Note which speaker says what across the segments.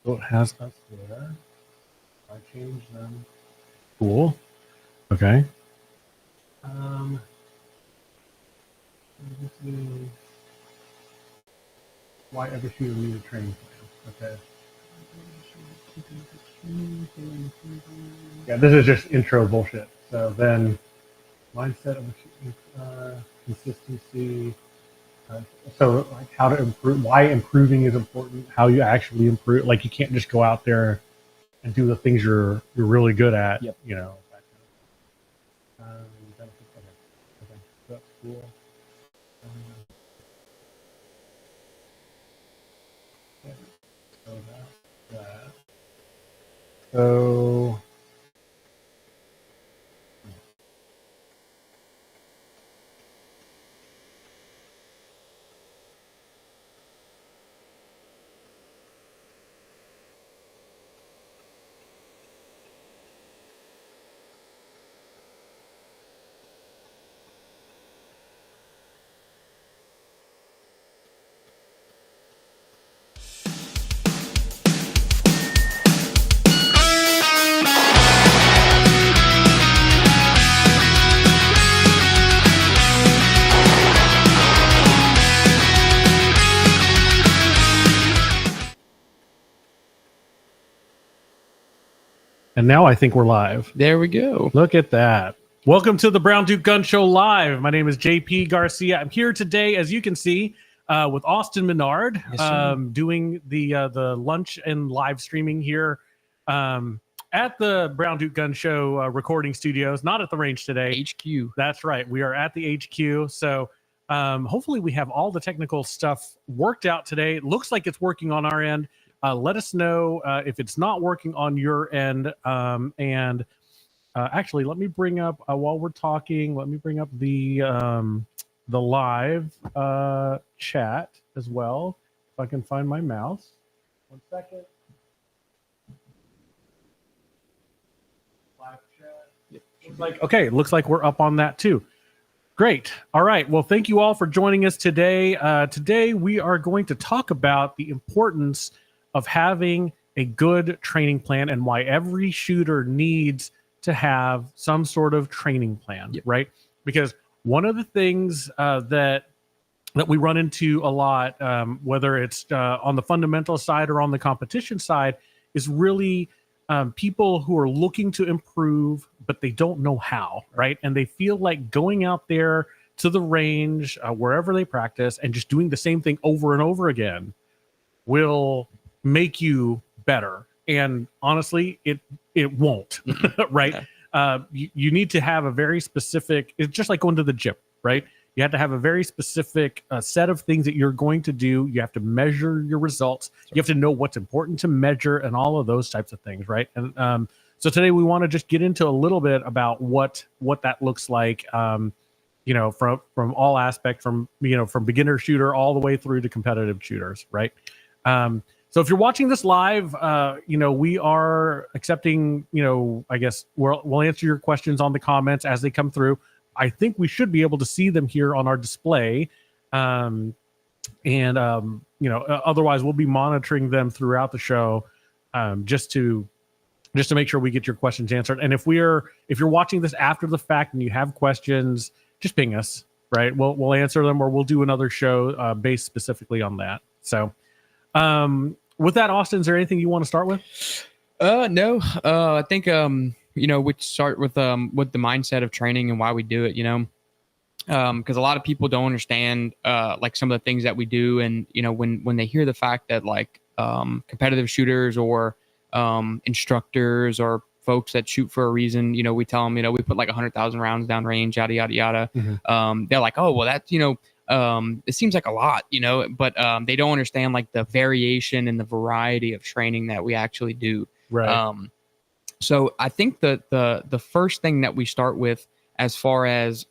Speaker 1: So it has us there. I changed them. Cool. Okay. This is why every shooter needs a training plan. Okay. Yeah, this is just intro bullshit. So then, mindset of consistency. So like how to improve, why improving is important, how you actually improve. Like you can't just go out there and do the things you're really good at.
Speaker 2: Yep.
Speaker 1: You know. Okay. That's cool. So that. So. And now I think we're live.
Speaker 2: There we go.
Speaker 1: Look at that. Welcome to the Brown Duke Gun Show Live. My name is JP Garcia. I'm here today, as you can see, with Austin Menard, doing the lunch and live streaming here at the Brown Duke Gun Show recording studios, not at the range today.
Speaker 2: HQ.
Speaker 1: That's right. We are at the HQ. So hopefully we have all the technical stuff worked out today. It looks like it's working on our end. Let us know if it's not working on your end. Actually, let me bring up while we're talking. Let me bring up the live chat as well. If I can find my mouse. 1 second. Live chat. Yep. Looks like we're up on that too. Great. All right. Well, thank you all for joining us today. Today we are going to talk about the importance of having a good training plan and why every shooter needs to have some sort of training plan, right? Because one of the things that we run into a lot, whether it's on the fundamental side or on the competition side, is really people who are looking to improve, but they don't know how, right? And they feel like going out there to the range, wherever they practice, and just doing the same thing over and over again will make you better. And honestly, it won't, right? You need to have a very specific, it's just like going to the gym, right? You have to have a very specific set of things that you're going to do. You have to measure your results. You have to know what's important to measure and all of those types of things, right? And so today we want to just get into a little bit about what that looks like, from all aspects, from beginner shooter all the way through to competitive shooters, right? So if you're watching this live, we are accepting, I guess we'll answer your questions on the comments as they come through. I think we should be able to see them here on our display. Otherwise we'll be monitoring them throughout the show, just to make sure we get your questions answered. And if you're watching this after the fact and you have questions, just ping us, right? We'll answer them, or we'll do another show based specifically on that. So, with that, Austin, is there anything you want to start with?
Speaker 2: No. I think we start with the mindset of training and why we do it. Because a lot of people don't understand like some of the things that we do, and when they hear the fact that like competitive shooters or instructors or folks that shoot for a reason, we tell them, we put like 100,000 rounds down range, yada yada yada. Mm-hmm. They're like, oh well, that's it seems like a lot, but they don't understand like the variation and the variety of training that we actually do.
Speaker 1: Right.
Speaker 2: So I think the first thing that we start with as far as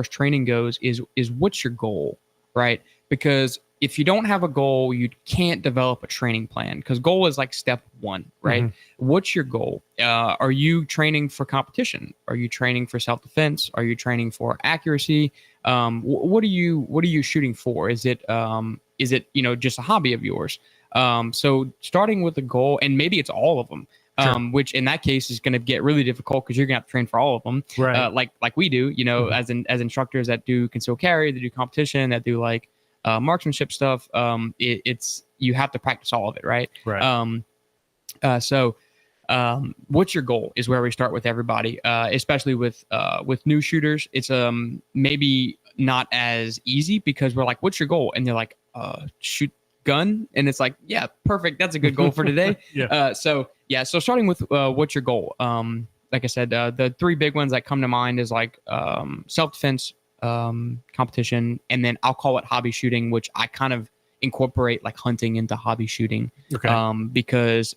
Speaker 2: training goes is what's your goal, right? Because if you don't have a goal, you can't develop a training plan, because goal is like step one, right? Mm-hmm. What's your goal? Are you training for competition? Are you training for self-defense? Are you training for accuracy? What are you shooting for? Is it just a hobby of yours? So starting with a goal, and maybe it's all of them.
Speaker 1: Sure.
Speaker 2: Which in that case is going to get really difficult because you're going to have to train for all of them,
Speaker 1: Right.
Speaker 2: like we do, as instructors that do concealed carry, that do competition, that do like marksmanship stuff. It's you have to practice all of it, right?
Speaker 1: Right.
Speaker 2: So what's your goal is where we start with everybody, especially with new shooters. It's maybe not as easy because we're like, what's your goal? And they're like, shoot gun. And it's like, yeah, perfect. That's a good goal for today.
Speaker 1: Yeah.
Speaker 2: So starting with what's your goal? Like I said, the three big ones that come to mind is like self-defense, competition, and then I'll call it hobby shooting, which I kind of incorporate like hunting into hobby shooting.
Speaker 1: Okay.
Speaker 2: Because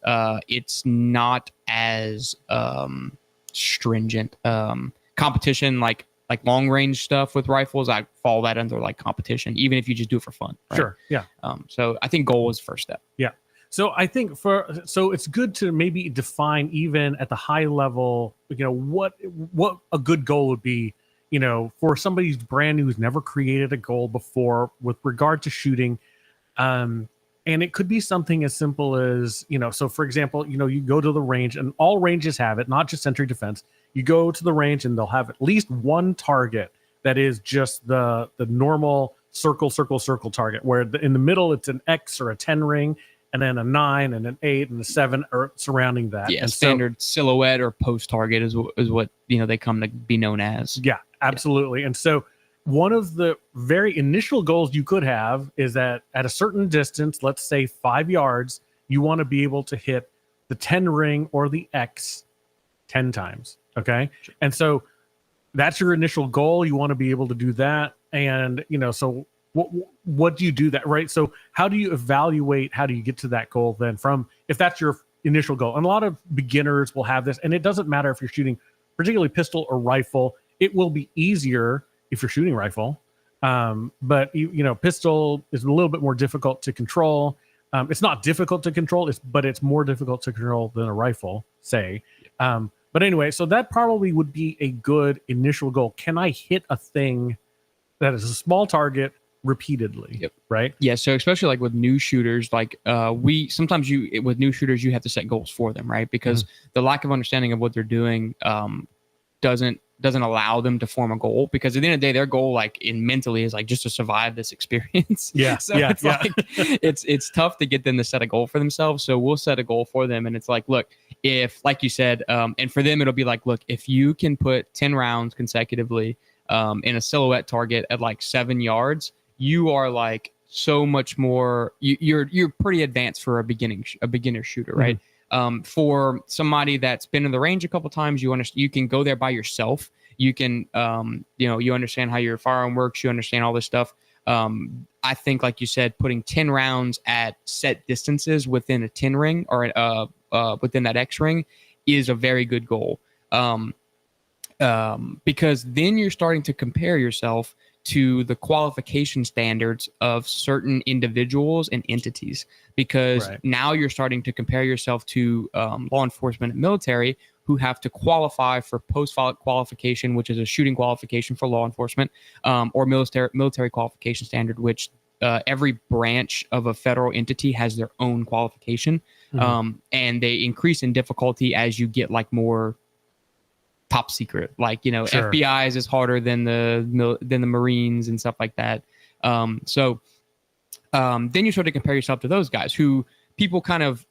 Speaker 2: it's not as stringent. Competition, like long range stuff with rifles, I follow that under like competition, even if you just do it for fun. Right?
Speaker 1: Sure. Yeah.
Speaker 2: So I think goal is first step.
Speaker 1: Yeah. So I think so it's good to maybe define even at the high level, what a good goal would be, for somebody who's brand new, who's never created a goal before with regard to shooting. And it could be something as simple as, so for example, you go to the range, and all ranges have it, not just Sentry Defense. You go to the range and they'll have at least one target that is just the normal circle target, where in the middle it's an X or a 10 ring, and then a 9 and an 8 and a 7 are surrounding that.
Speaker 2: Yeah,
Speaker 1: and
Speaker 2: standard silhouette or post target is what they come to be known as.
Speaker 1: Yeah, absolutely. And so one of the very initial goals you could have is that at a certain distance, let's say 5 yards, you want to be able to hit the 10 ring or the X 10 times. Okay. Sure. And so that's your initial goal. You want to be able to do that. And, so what do you do that? Right. So how do you evaluate? How do you get to that goal then if that's your initial goal? And a lot of beginners will have this, and it doesn't matter if you're shooting particularly pistol or rifle. It will be easier if you're shooting rifle. But pistol is a little bit more difficult to control. It's not difficult to control, but it's more difficult to control than a rifle, say. But anyway, so that probably would be a good initial goal. Can I hit a thing that is a small target repeatedly?
Speaker 2: Yep.
Speaker 1: Right.
Speaker 2: Yeah. So especially like with new shooters, like sometimes with new shooters, you have to set goals for them, right? Because the lack of understanding of what they're doing doesn't allow them to form a goal, because at the end of the day, their goal, like mentally, is like just to survive this experience.
Speaker 1: Yeah.
Speaker 2: So it's like it's tough to get them to set a goal for themselves. So we'll set a goal for them, and it's like, look, if, like you said, and for them it'll be like, look, if you can put 10 rounds consecutively in a silhouette target at like 7 yards, you are like so much more. You're pretty advanced for a beginner shooter, right? For somebody that's been in the range a couple times, you can go there by yourself. You can, you understand how your firearm works. You understand all this stuff. I think, like you said, putting 10 rounds at set distances within a 10 ring or within that X ring is a very good goal. Because then you're starting to compare yourself to the qualification standards of certain individuals and entities, because now you're starting to compare yourself to law enforcement and military, who have to qualify for post qualification, which is a shooting qualification for law enforcement, or military qualification standard, which every branch of a federal entity has their own qualification, and they increase in difficulty as you get like more top secret, like sure. FBI's is harder than the Marines and stuff like that. So then you sort of compare yourself to those guys who people kind of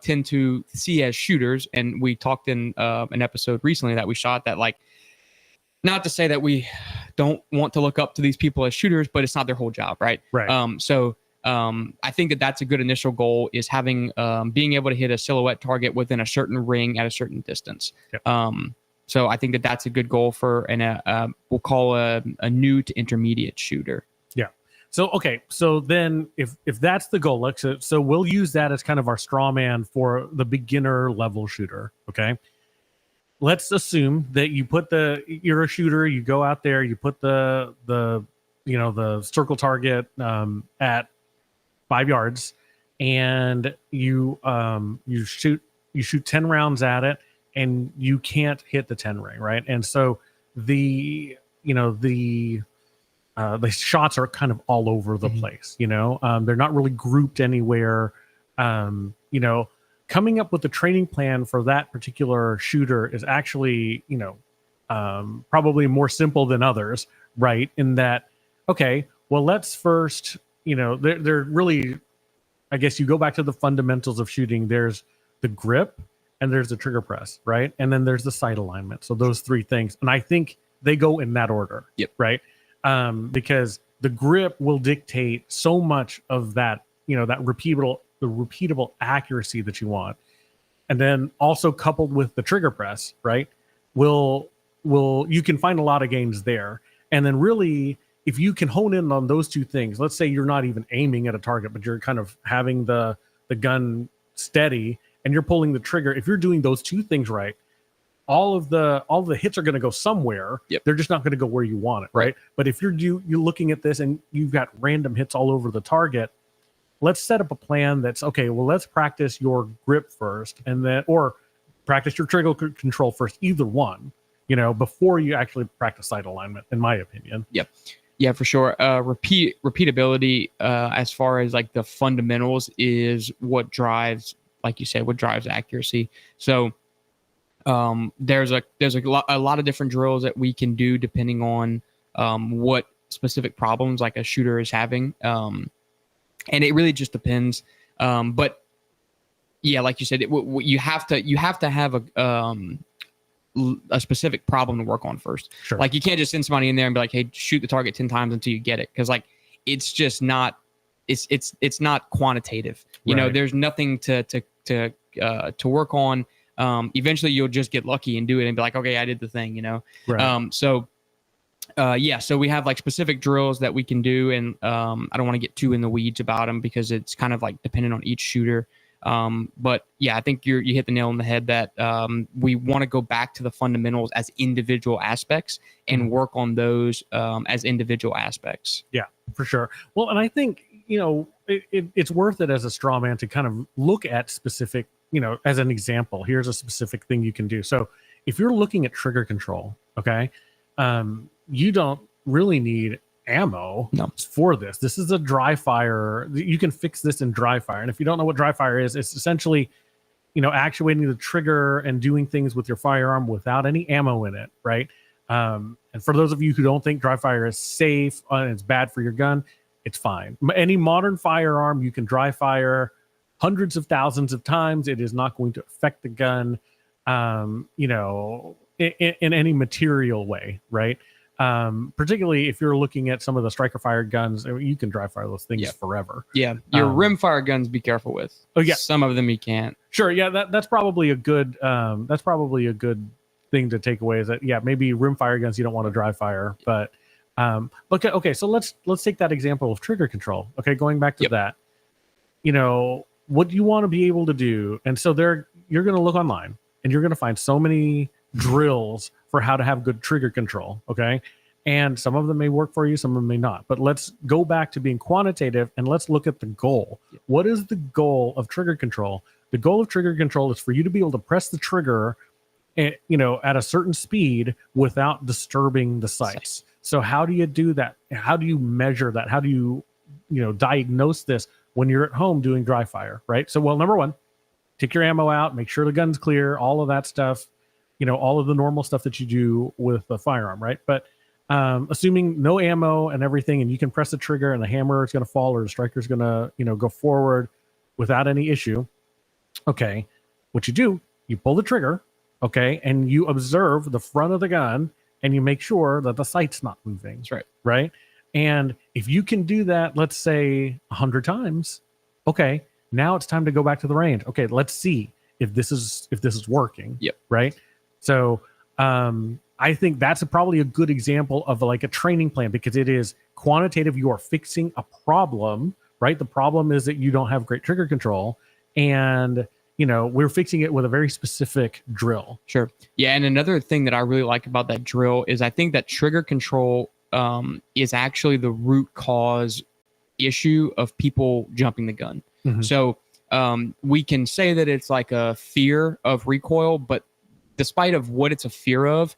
Speaker 2: tend to see as shooters. And we talked in an episode recently that we shot that, like, not to say that we don't want to look up to these people as shooters, but it's not their whole job, right?
Speaker 1: Right.
Speaker 2: So I think that that's a good initial goal, is having being able to hit a silhouette target within a certain ring at a certain distance. Yep. So I think that that's a good goal for we'll call a new to intermediate shooter.
Speaker 1: Yeah. So, okay. So then if that's the goal, so we'll use that as kind of our straw man for the beginner level shooter. Okay. Let's assume that you're a shooter, you go out there, you put the circle target at 5 yards, and you shoot 10 rounds at it, and you can't hit the 10 ring, right? And so the shots are kind of all over the place. They're not really grouped anywhere. You know, coming up with the training plan for that particular shooter is actually, you know, probably more simple than others, right? In that, okay, well, let's first, you know, they're really, I guess you go back to the fundamentals of shooting. There's the grip and there's the trigger press, right? And then there's the sight alignment. So those three things. And I think they go in that order,
Speaker 2: Yep.
Speaker 1: right? Because the grip will dictate so much of that, you know, that repeatable accuracy that you want. And then also coupled with the trigger press, right? Will you can find a lot of gains there. And then really, if you can hone in on those two things, let's say you're not even aiming at a target, but you're kind of having the gun steady and you're pulling the trigger. If you're doing those two things right, all of the hits are going to go somewhere.
Speaker 2: Yep.
Speaker 1: They're just not going to go where you want it, right? But if you're looking at this and you've got random hits all over the target, let's set up a plan that's okay. Well, let's practice your grip first, and then or practice your trigger control first. Either one, you know, before you actually practice sight alignment. In my opinion.
Speaker 2: Yep. Yeah, for sure. Repeatability, as far as like the fundamentals, is what drives, like you said, what drives accuracy. So there's a lot of different drills that we can do depending on what specific problems like a shooter is having, and it really just depends. But yeah, like you said, you have to have a specific problem to work on first.
Speaker 1: Sure.
Speaker 2: Like you can't just send somebody in there and be like, hey, shoot the target 10 times until you get it. Cause like, it's just not, it's not quantitative, you know, there's nothing to work on. Eventually you'll just get lucky and do it and be like, okay, I did the thing, you know?
Speaker 1: Right.
Speaker 2: So we have like specific drills that we can do. And I don't want to get too in the weeds about them because it's kind of like dependent on each shooter. But yeah, I think you hit the nail on the head that we want to go back to the fundamentals as individual aspects and work on those as individual aspects.
Speaker 1: Yeah, for sure. Well, and I think, you know, it's worth it as a straw man to kind of look at specific, you know, as an example, here's a specific thing you can do. So if you're looking at trigger control, okay, you don't really need ammo for this. This is a dry fire. You can fix this in dry fire. And if you don't know what dry fire is, it's essentially, you know, actuating the trigger and doing things with your firearm without any ammo in it, right? And for those of you who don't think dry fire is safe and it's bad for your gun, it's fine. Any modern firearm, you can dry fire hundreds of thousands of times. It is not going to affect the gun, you know, in any material way, right? Particularly if you're looking at some of the striker fired guns, you can dry fire those things forever.
Speaker 2: Yeah. Your rim fire guns, be careful with.
Speaker 1: Oh yeah.
Speaker 2: Some of them you can't. Sure.
Speaker 1: Yeah. That's probably a good thing to take away is that, yeah, maybe rim fire guns, you don't want to dry fire, but okay. So let's take that example of trigger control. Okay. Going back to that, you know, what do you want to be able to do? And so you're going to look online and you're going to find so many drills for how to have good trigger control. Okay. And some of them may work for you, some of them may not. But let's go back to being quantitative and let's look at the goal. What is the goal of trigger control? The goal of trigger control is for you to be able to press the trigger, you know, at a certain speed without disturbing the sights. So how do you do that? How do you measure that? How do you diagnose this when you're at home doing dry fire, right? So, well, number one, take your ammo out, make sure the gun's clear, all of that stuff, you know, all of the normal stuff that you do with a firearm, right? But assuming no ammo and everything, and you can press the trigger and the hammer is going to fall or the striker is going to, you know, go forward without any issue. Okay. What you do, you pull the trigger, okay, and you observe the front of the gun and you make sure that the sight's not moving.
Speaker 2: That's right.
Speaker 1: Right. And if you can do that, let's say 100 times, okay, now it's time to go back to the range. Okay, let's see if this is working.
Speaker 2: Yep.
Speaker 1: Right. So I think that's probably a good example of like a training plan because it is quantitative. You are fixing a problem, right? The problem is that you don't have great trigger control, and you know we're fixing it with a very specific drill.
Speaker 2: Sure. Yeah, and another thing that I really like about that drill is I think that trigger control is actually the root cause issue of people jumping the gun. Mm-hmm. So we can say that it's like a fear of recoil, but despite of what it's a fear of,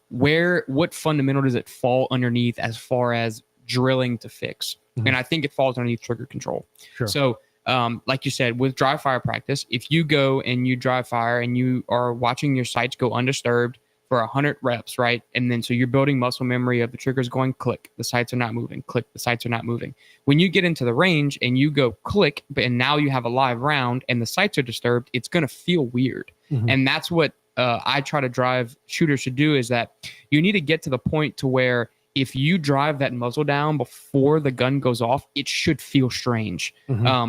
Speaker 2: what fundamental does it fall underneath as far as drilling to fix? Mm-hmm. And I think it falls underneath trigger control.
Speaker 1: Sure.
Speaker 2: So like you said, with dry fire practice, if you go and you dry fire and you are watching your sights go undisturbed for 100 reps, right? And then so you're building muscle memory of the triggers going click, the sights are not moving, click, the sights are not moving. When you get into the range and you go click, and now you have a live round and the sights are disturbed, it's going to feel weird. And that's what I try to drive shooters to do, is that you need to get to the point to where if you drive that muzzle down before the gun goes off, it should feel strange,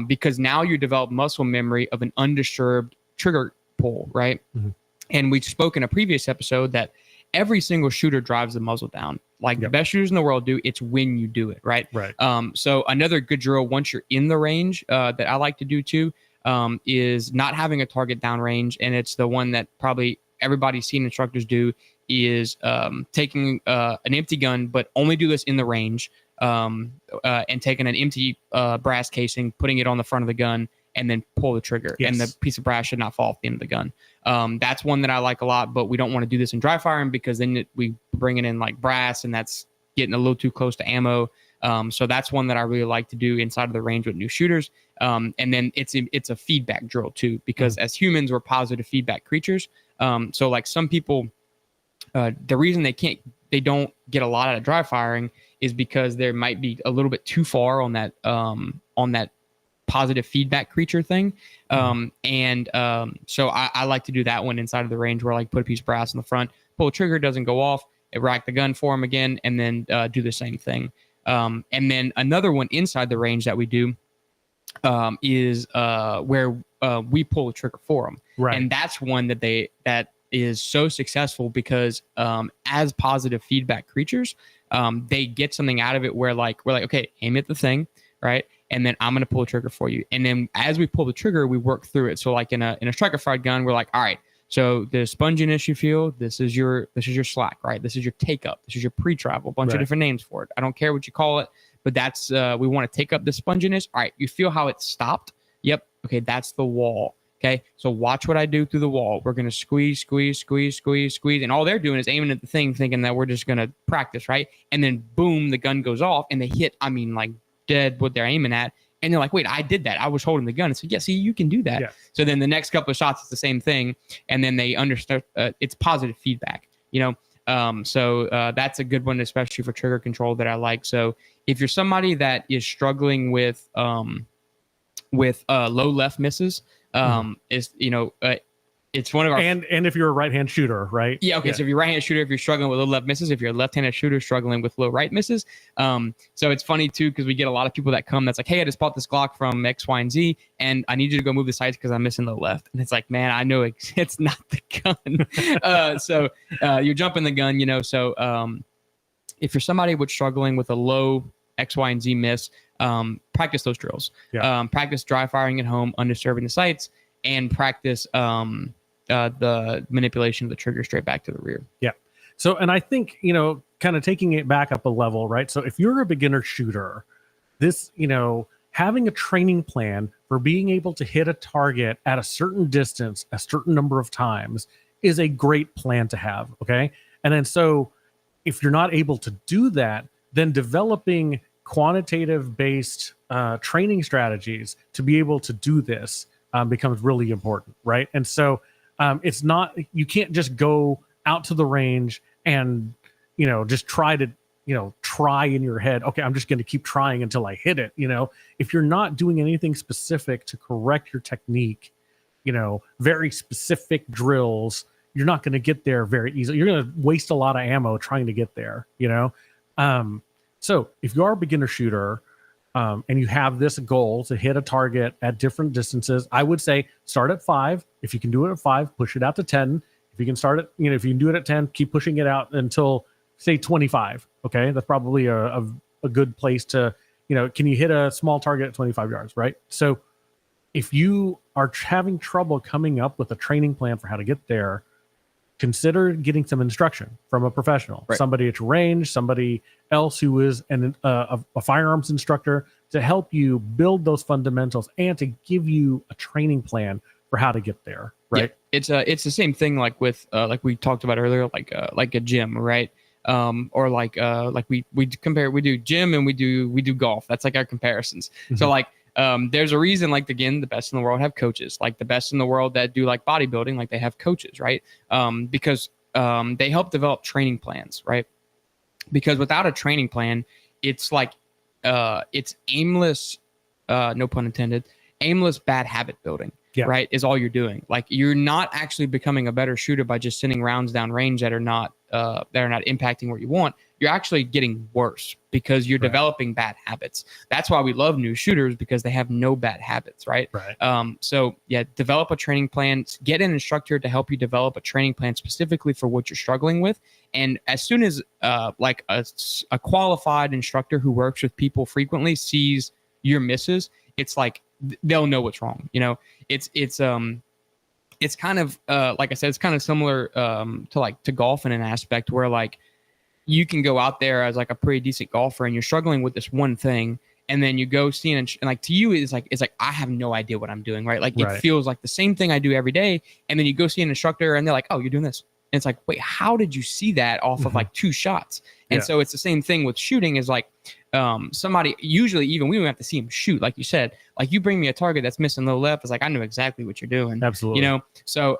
Speaker 2: because now you develop muscle memory of an undisturbed trigger pull, right? And we spoke in a previous episode that every single shooter drives the muzzle down. Like the best shooters in the world do. It's when you do it, right? So another good drill once you're in the range that I like to do too is not having a target downrange, and it's the one that probably everybody's seen instructors do, is taking an empty gun, but only do this in the range, and taking an empty brass casing, putting it on the front of the gun, and then pull the trigger. And the piece of brass should not fall off the end of the gun. That's one that I like a lot, but we don't want to do this in dry firing because then we bring it in like brass, and that's getting a little too close to ammo. So that's one that I really like to do inside of the range with new shooters. And then it's a feedback drill too, because as humans, we're positive feedback creatures. So like some people, the reason they don't get a lot out of dry firing is because there might be a little bit too far on that positive feedback creature thing. So I like to do that one inside of the range, where I like put a piece of brass in the front, pull the trigger, doesn't go off, rack the gun for them again, and then do the same thing. And then another one inside the range that we do is where we pull the trigger for them. And that's one that is so successful because as positive feedback creatures, they get something out of it where we're like, okay, aim at the thing, right? And then I'm going to pull the trigger for you. And then as we pull the trigger, we work through it. So like in a striker fired gun, we're like, all right, so the sponginess you feel, this is your slack, right? This is your take up. This is your pre-travel, bunch of different names for it. I don't care what you call it, but that's, we want to take up the sponginess. All right, you feel how it stopped? Yep. Okay, that's the wall. Okay, so watch what I do through the wall. We're going to squeeze. And all they're doing is aiming at the thing, thinking that we're just going to practice, right? And then boom, the gun goes off and they hit, like dead what they're aiming at. And they're like, wait, I did that. I was holding the gun. So yeah, see, you can do that. Yeah. So then the next couple of shots, it's the same thing. And then they understand it's positive feedback, So that's a good one, especially for trigger control, that I like. So if you're somebody that is struggling with low left misses, it's one of our
Speaker 1: and if you're a right-hand shooter, right?
Speaker 2: Yeah. Okay. Yeah. So if you're right-hand shooter, if you're struggling with low left misses, if you're a left-handed shooter struggling with low right misses, so it's funny too because we get a lot of people that come that's like, hey, I just bought this Glock from X, Y, and Z, and I need you to go move the sights because I'm missing low left. And it's like, man, I know it's not the gun. So you're jumping the gun, So if you're somebody who's struggling with a low X, Y, and Z miss, practice those drills. Yeah. Practice dry firing at home, undisturbing the sights, and practice the manipulation of the trigger straight back to the rear.
Speaker 1: Yeah. So, and I think, kind of taking it back up a level, right? So if you're a beginner shooter, this, having a training plan for being able to hit a target at a certain distance, a certain number of times is a great plan to have. Okay. And then, so if you're not able to do that, then developing quantitative based training strategies to be able to do this becomes really important, right? And so it's not, you can't just go out to the range and just try in your head, okay, I'm just going to keep trying until I hit it. If you're not doing anything specific to correct your technique, very specific drills, you're not going to get there very easily. You're going to waste a lot of ammo trying to get there. So if you are a beginner shooter, and you have this goal to hit a target at different distances, I would say start at 5. If you can do it at 5, push it out to 10. If you can start it, if you can do it at 10, keep pushing it out until say 25. Okay. That's probably a good place to, can you hit a small target at 25 yards, right? So if you are having trouble coming up with a training plan for how to get there, consider getting some instruction from a professional, right? Somebody at your range, somebody else who is a firearms instructor to help you build those fundamentals and to give you a training plan for how to get there, right?
Speaker 2: Yeah, it's the same thing like with like we talked about earlier, like a gym, right? Or like we do gym and we do golf. That's like our comparisons. Mm-hmm. So like There's a reason, like, again, the best in the world have coaches, like the best in the world that do like bodybuilding, like they have coaches, right? Because they help develop training plans, right? Because without a training plan, it's like it's aimless, no pun intended, aimless bad habit building, right? Is all you're doing. Like, you're not actually becoming a better shooter by just sending rounds down range that are not impacting what you want. You're actually getting worse because you're developing bad habits. That's why we love new shooters, because they have no bad habits, right? So yeah, develop a training plan, get an instructor to help you develop a training plan specifically for what you're struggling with. And as soon as like a qualified instructor who works with people frequently sees your misses, it's like they'll know what's wrong. You know, it's kind of like I said, it's kind of similar to golf in an aspect where, like, you can go out there as like a pretty decent golfer and you're struggling with this one thing, and then you go see and like, to you it's like I have no idea what I'm doing, right? Like it feels like the same thing I do every day, and then you go see an instructor and they're like, oh, you're doing this. And it's like, wait, how did you see that off of like 2 shots? And so it's the same thing with shooting, is like somebody, usually even we don't have to see him shoot, like you said, like you bring me a target that's missing the left, it's like I know exactly what you're doing.
Speaker 1: Absolutely.
Speaker 2: You know, so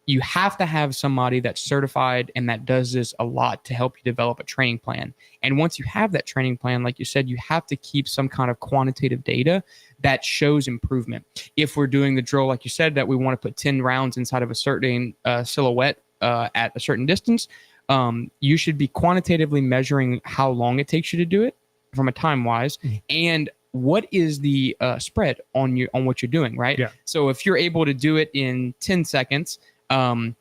Speaker 2: you have to have somebody that's certified and that does this a lot to help you develop a training plan. And once you have that training plan, like you said, you have to keep some kind of quantitative data that shows improvement. If we're doing the drill, like you said, that we want to put 10 rounds inside of a certain silhouette at a certain distance, you should be quantitatively measuring how long it takes you to do it from a time wise, and what is the spread on what you're doing, right? So if you're able to do it in 10 seconds, and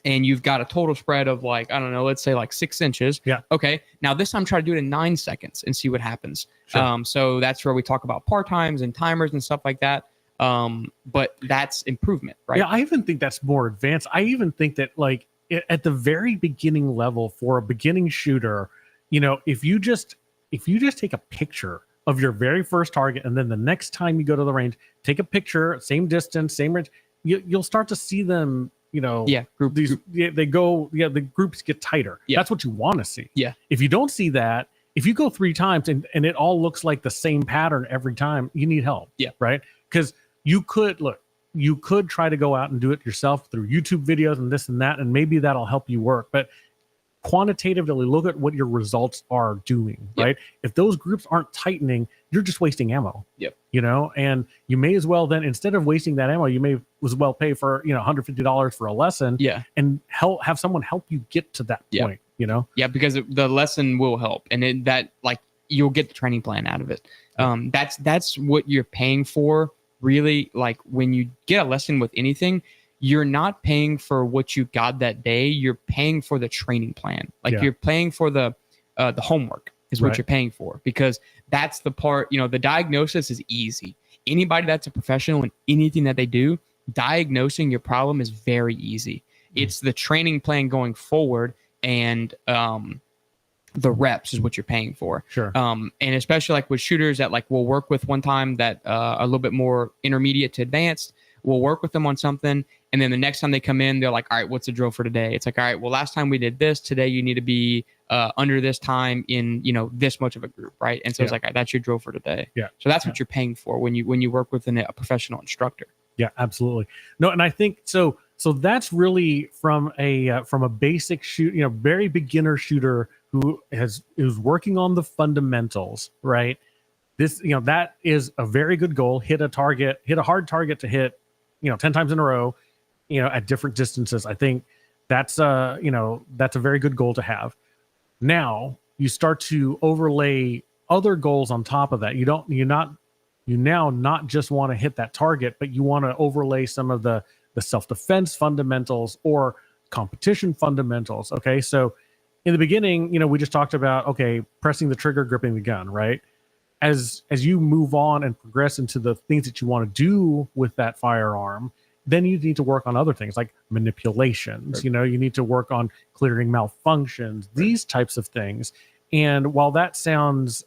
Speaker 2: you've got a total spread of, like, I don't know, let's say like 6 inches. Okay. Now this time try to do it in 9 seconds and see what happens. So that's where we talk about par times and timers and stuff like that. But that's improvement, right?
Speaker 1: Yeah. I even think that's more advanced. I even think that, like, at the very beginning level for a beginning shooter, you know, if you just take a picture of your very first target, and then the next time you go to the range, take a picture, same distance, same range, you'll start to see them, you know, the groups get tighter. That's what you want to see. If you don't see that, if you go 3 times and it all looks like the same pattern every time, you need help. Right. Because you could try to go out and do it yourself through YouTube videos and this and that, and maybe that'll help you work. But quantitatively look at what your results are doing, right? If those groups aren't tightening, you're just wasting ammo. You know, and you may as well then, instead of wasting that ammo, you may as well pay for, you know, $150 for a lesson, and have someone help you get to that point, you know?
Speaker 2: Because the lesson will help, and that, like, you'll get the training plan out of it. That's what you're paying for, really. Like, when you get a lesson with anything, you're not paying for what you got that day. You're paying for the training plan. Like, you're paying for the homework is what you're paying for, because that's the part, you know, the diagnosis is easy. Anybody that's a professional in anything that they do, diagnosing your problem is very easy. It's the training plan going forward, and the reps is what you're paying for. And especially like with shooters that, like, we'll work with one time that are a little bit more intermediate to advanced, we'll work with them on something, and then the next time they come in, they're like, all right, what's the drill for today? It's like, all right, well, last time we did this, today you need to be under this time in, you know, this much of a group, right? And so it's like, all right, that's your drill for today. So that's what you're paying for when you work with a professional instructor.
Speaker 1: Absolutely. No, and I think so that's really from a basic shoot, you know, very beginner shooter who is working on the fundamentals, right? This, you know, that is a very good goal. Hit a hard target to hit, you know, 10 times in a row, you know, at different distances. I think that's you know, that's a very good goal to have. Now you start to overlay other goals on top of that. You now not just want to hit that target, but you want to overlay some of the self-defense fundamentals or competition fundamentals. Okay. So in the beginning, you know, we just talked about, okay, pressing the trigger, gripping the gun, right? As you move on and progress into the things that you want to do with that firearm, then you need to work on other things like manipulations. You know, you need to work on clearing malfunctions, these types of things. And while that sounds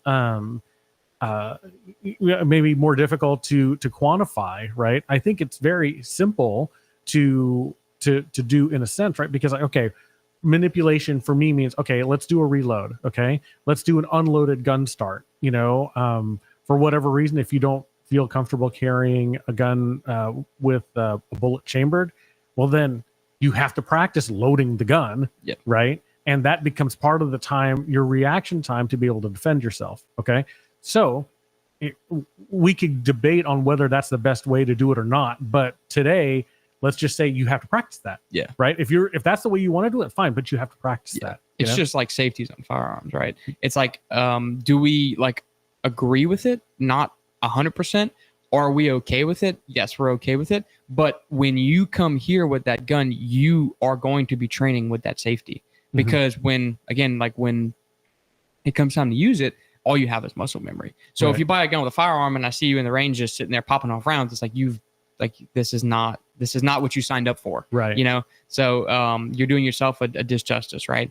Speaker 1: maybe more difficult to quantify, right? I think it's very simple to do in a sense, right? Because, okay, manipulation for me means, okay, let's do a reload. Okay, let's do an unloaded gun start. You know, for whatever reason, if you don't feel comfortable carrying a gun with a bullet chambered, well, then you have to practice loading the gun,
Speaker 2: Yep.
Speaker 1: right? And that becomes part of the time, your reaction time to be able to defend yourself. Okay. So we could debate on whether that's the best way to do it or not. But today, let's just say you have to practice that.
Speaker 2: Yeah.
Speaker 1: Right. If that's the way you want to do it, fine. But you have to practice that.
Speaker 2: It's just like safeties on firearms, right? It's like, do we like agree with it? Not 100%. Or are we okay with it? Yes, we're okay with it. But when you come here with that gun, you are going to be training with that safety. Because when it comes time to use it, all you have is muscle memory. So if you buy a gun with a firearm and I see you in the range just sitting there popping off rounds, it's like this is not what you signed up for.
Speaker 1: Right.
Speaker 2: You know? So you're doing yourself a disjustice, right?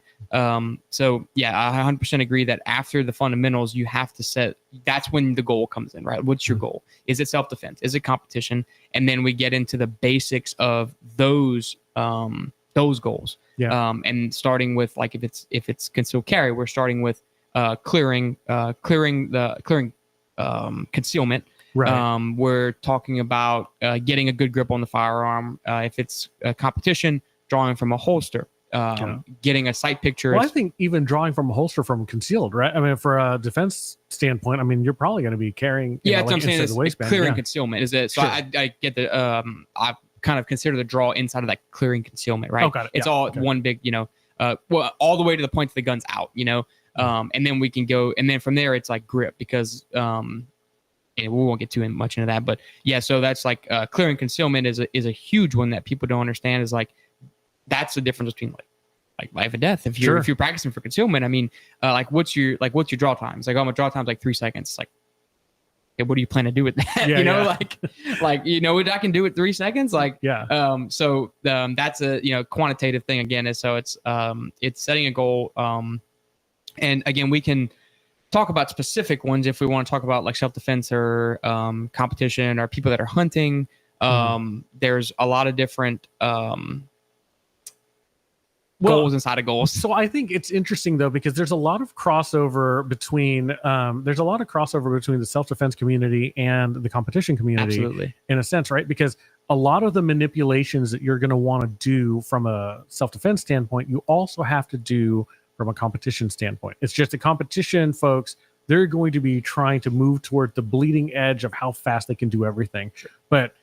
Speaker 2: So yeah, I 100% agree that after the fundamentals, you have to set, that's when the goal comes in, right? What's your goal? Is it self-defense? Is it competition? And then we get into the basics of those goals.
Speaker 1: Yeah.
Speaker 2: And starting with like, if it's concealed carry, we're starting with clearing concealment.
Speaker 1: Right.
Speaker 2: We're talking about getting a good grip on the firearm. If it's a competition, drawing from a holster, getting a sight picture.
Speaker 1: Well, I think even drawing from a holster from concealed, right? I mean, for a defense standpoint, I mean, you're probably going to be carrying.
Speaker 2: That's what I'm saying.
Speaker 1: It's
Speaker 2: clearing concealment. Is it? So
Speaker 1: Sure.
Speaker 2: I get the. I kind of consider the draw inside of that clearing concealment, right?
Speaker 1: Oh, got it.
Speaker 2: It's
Speaker 1: Yeah.
Speaker 2: all
Speaker 1: Okay.
Speaker 2: one big, well, all the way to the point that the gun's out, and then we can go, and then from there it's like grip because, and we won't get too much into that, but yeah, so that's like clearing concealment is a huge one that people don't understand. Is like that's the difference between like life and death. If you're practicing for concealment, I mean, what's your draw time? It's like, oh, my draw time's like 3 seconds. It's like, okay, what do you plan to do with that? Like what I can do with 3 seconds? Like, so that's a quantitative thing again. Is so it's setting a goal. And again, we can talk about specific ones if we want to talk about like self-defense or competition or people that are hunting. There's a lot of different goals inside of goals.
Speaker 1: So I think it's interesting though, because there's a lot of crossover between the self-defense community and the competition community.
Speaker 2: Absolutely.
Speaker 1: In a sense, right? Because a lot of the manipulations that you're going to want to do from a self-defense standpoint, you also have to do from a competition standpoint. It's just a competition, folks. They're going to be trying to move toward the bleeding edge of how fast they can do everything.
Speaker 2: Sure.
Speaker 1: But,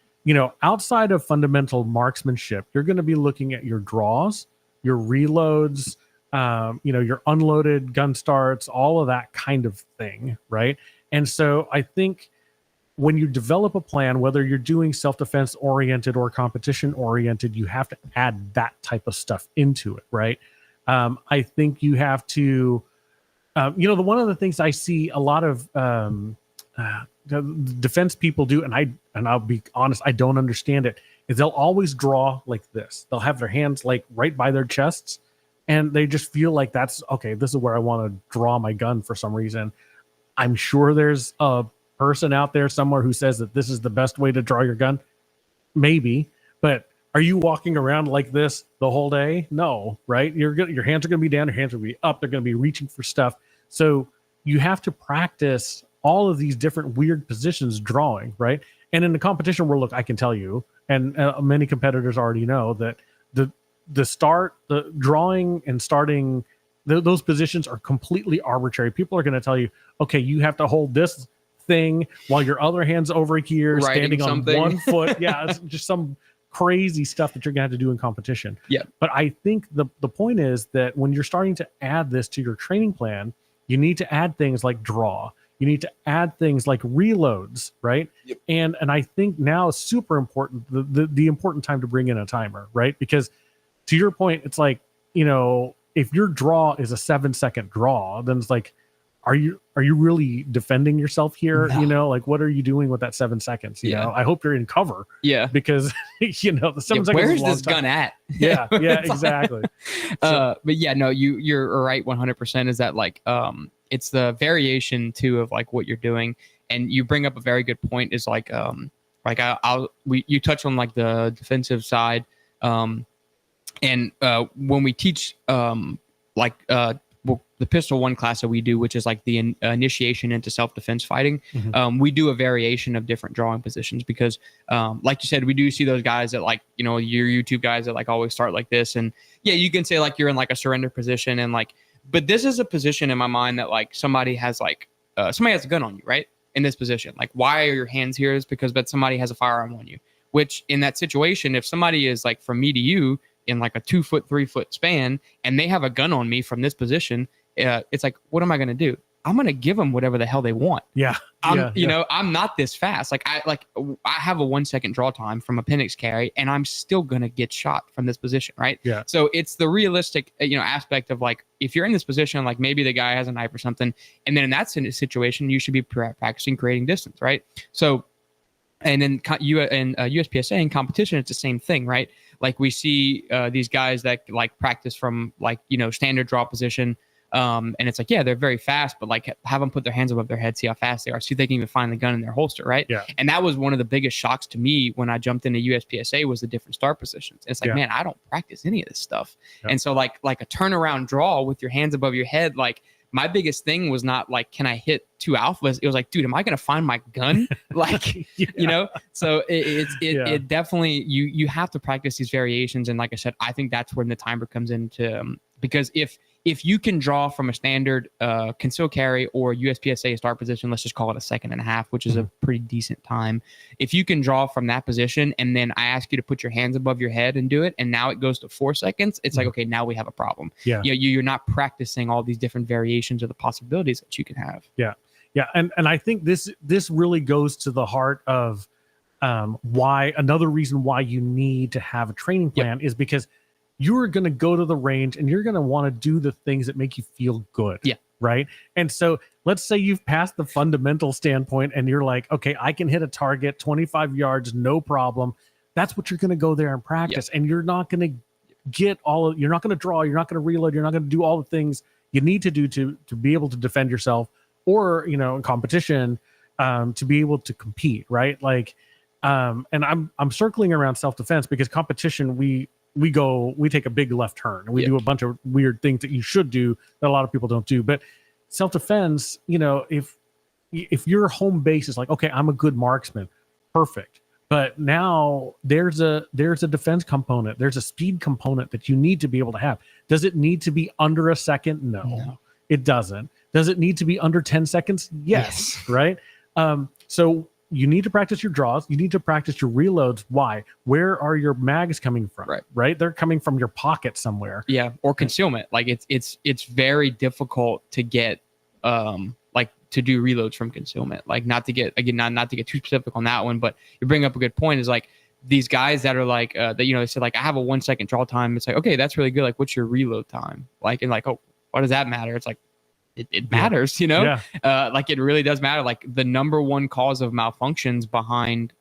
Speaker 1: outside of fundamental marksmanship, you're going to be looking at your draws, your reloads, your unloaded gun starts, all of that kind of thing, right? And so I think when you develop a plan, whether you're doing self-defense oriented or competition oriented, you have to add that type of stuff into it, right? I think you have to, one of the things I see a lot of the defense people do, and I'll be honest, I don't understand it, is they'll always draw like this. They'll have their hands like right by their chests, and they just feel like that's okay. This is where I want to draw my gun for some reason. I'm sure there's a person out there somewhere who says that this is the best way to draw your gun. Maybe, but are you walking around like this the whole day? No, right? Your hands are going to be down, your hands are going to be up. They're going to be reaching for stuff. So you have to practice all of these different weird positions drawing, right? And in the competition world, look, I can tell you, and many competitors already know that the drawing and starting those positions are completely arbitrary. People are going to tell you, okay, you have to hold this thing while your other hand's over here, standing on one foot. Yeah, it's just some crazy stuff that you're gonna have to do in competition.
Speaker 2: Yeah.
Speaker 1: But I think the point is that when you're starting to add this to your training plan, you need to add things like draw. You need to add things like reloads, right?
Speaker 2: Yep.
Speaker 1: And I think now is super important, the important time to bring in a timer, right? Because to your point, it's like, if your draw is a 7-second draw, then it's like, are you really defending yourself here?
Speaker 2: No.
Speaker 1: What are you doing with that 7 seconds? You know, I hope you're in cover.
Speaker 2: Yeah.
Speaker 1: Because the 7 seconds.
Speaker 2: Where's this gun at?
Speaker 1: Yeah, exactly.
Speaker 2: But yeah, no, you're right 100%. Is that like it's the variation too of like what you're doing. And you bring up a very good point is like you touch on like the defensive side. And when we teach the pistol one class that we do, which is like the initiation into self-defense fighting.
Speaker 1: Mhm.
Speaker 2: We do a variation of different drawing positions because, like you said, we do see those guys that like, you know, your YouTube guys that like always start like this. And yeah, you can say like you're in like a surrender position and like, but this is a position in my mind that like somebody has a gun on you, right? In this position, like why are your hands here is because but somebody has a firearm on you, which in that situation, if somebody is like from me to you in like a 2 foot, 3 foot span, and they have a gun on me from this position, it's like, what am I going to do? I'm going to give them whatever the hell they want.
Speaker 1: Yeah.
Speaker 2: You know, I'm not this fast. Like I have a 1 second draw time from appendix carry, and I'm still going to get shot from this position. Right.
Speaker 1: Yeah.
Speaker 2: So it's the realistic, aspect of like, if you're in this position, like maybe the guy has a knife or something, and then in that situation, you should be practicing creating distance. Right. So, and then USPSA in competition, it's the same thing, right? Like we see these guys that like practice from like, standard draw position. And it's like, yeah, they're very fast, but like have them put their hands above their head, see how fast they are, see if they can even find the gun in their holster, right?
Speaker 1: Yeah.
Speaker 2: And that was one of the biggest shocks to me when I jumped into USPSA was the different start positions. It's like, man, I don't practice any of this stuff. Yeah. And so like a turnaround draw with your hands above your head, like my biggest thing was not like, can I hit 2 alphas? It was like, dude, am I going to find my gun? Like, so it definitely, you have to practice these variations. And like I said, I think that's when the timer comes into, because if you can draw from a standard conceal carry or USPSA start position, let's just call it 1.5 seconds, which is a pretty decent time. If you can draw from that position and then I ask you to put your hands above your head and do it, and now it goes to 4 seconds, it's like, okay, now we have a problem. Yeah. You're not practicing all these different variations of the possibilities that you can have.
Speaker 1: Yeah. Yeah. And I think this really goes to the heart of another reason why you need to have a training plan is because you're going to go to the range and you're going to want to do the things that make you feel good. Yeah. Right. And so let's say you've passed the fundamental standpoint and you're like, okay, I can hit a target 25 yards, no problem. That's what you're going to go there and practice. And you're not going to you're not going to draw, you're not going to reload, you're not going to do all the things you need to do to be able to defend yourself or, in competition, to be able to compete. Right. Like, and I'm circling around self-defense because competition, we take a big left turn and we do a bunch of weird things that you should do that a lot of people don't do. But self-defense, if your home base is like, okay, I'm a good marksman, perfect. But now there's a defense component. There's a speed component that you need to be able to have. Does it need to be under a second? No, it doesn't. Does it need to be under 10 seconds? Yes. Right. So you need to practice your draws. You need to practice your reloads. Why? Where are your mags coming from? Right. They're coming from your pocket somewhere.
Speaker 2: Yeah. Or concealment. Like it's very difficult to get, to do reloads from concealment. Like not to get too specific on that one, but you bring up a good point is like these guys that are like, they said like, I have a 1 second draw time. It's like, okay, that's really good. Like what's your reload time? Like, and like, oh, why does that matter? It's like, it matters, like it really does matter. Like the number one cause of malfunctions behind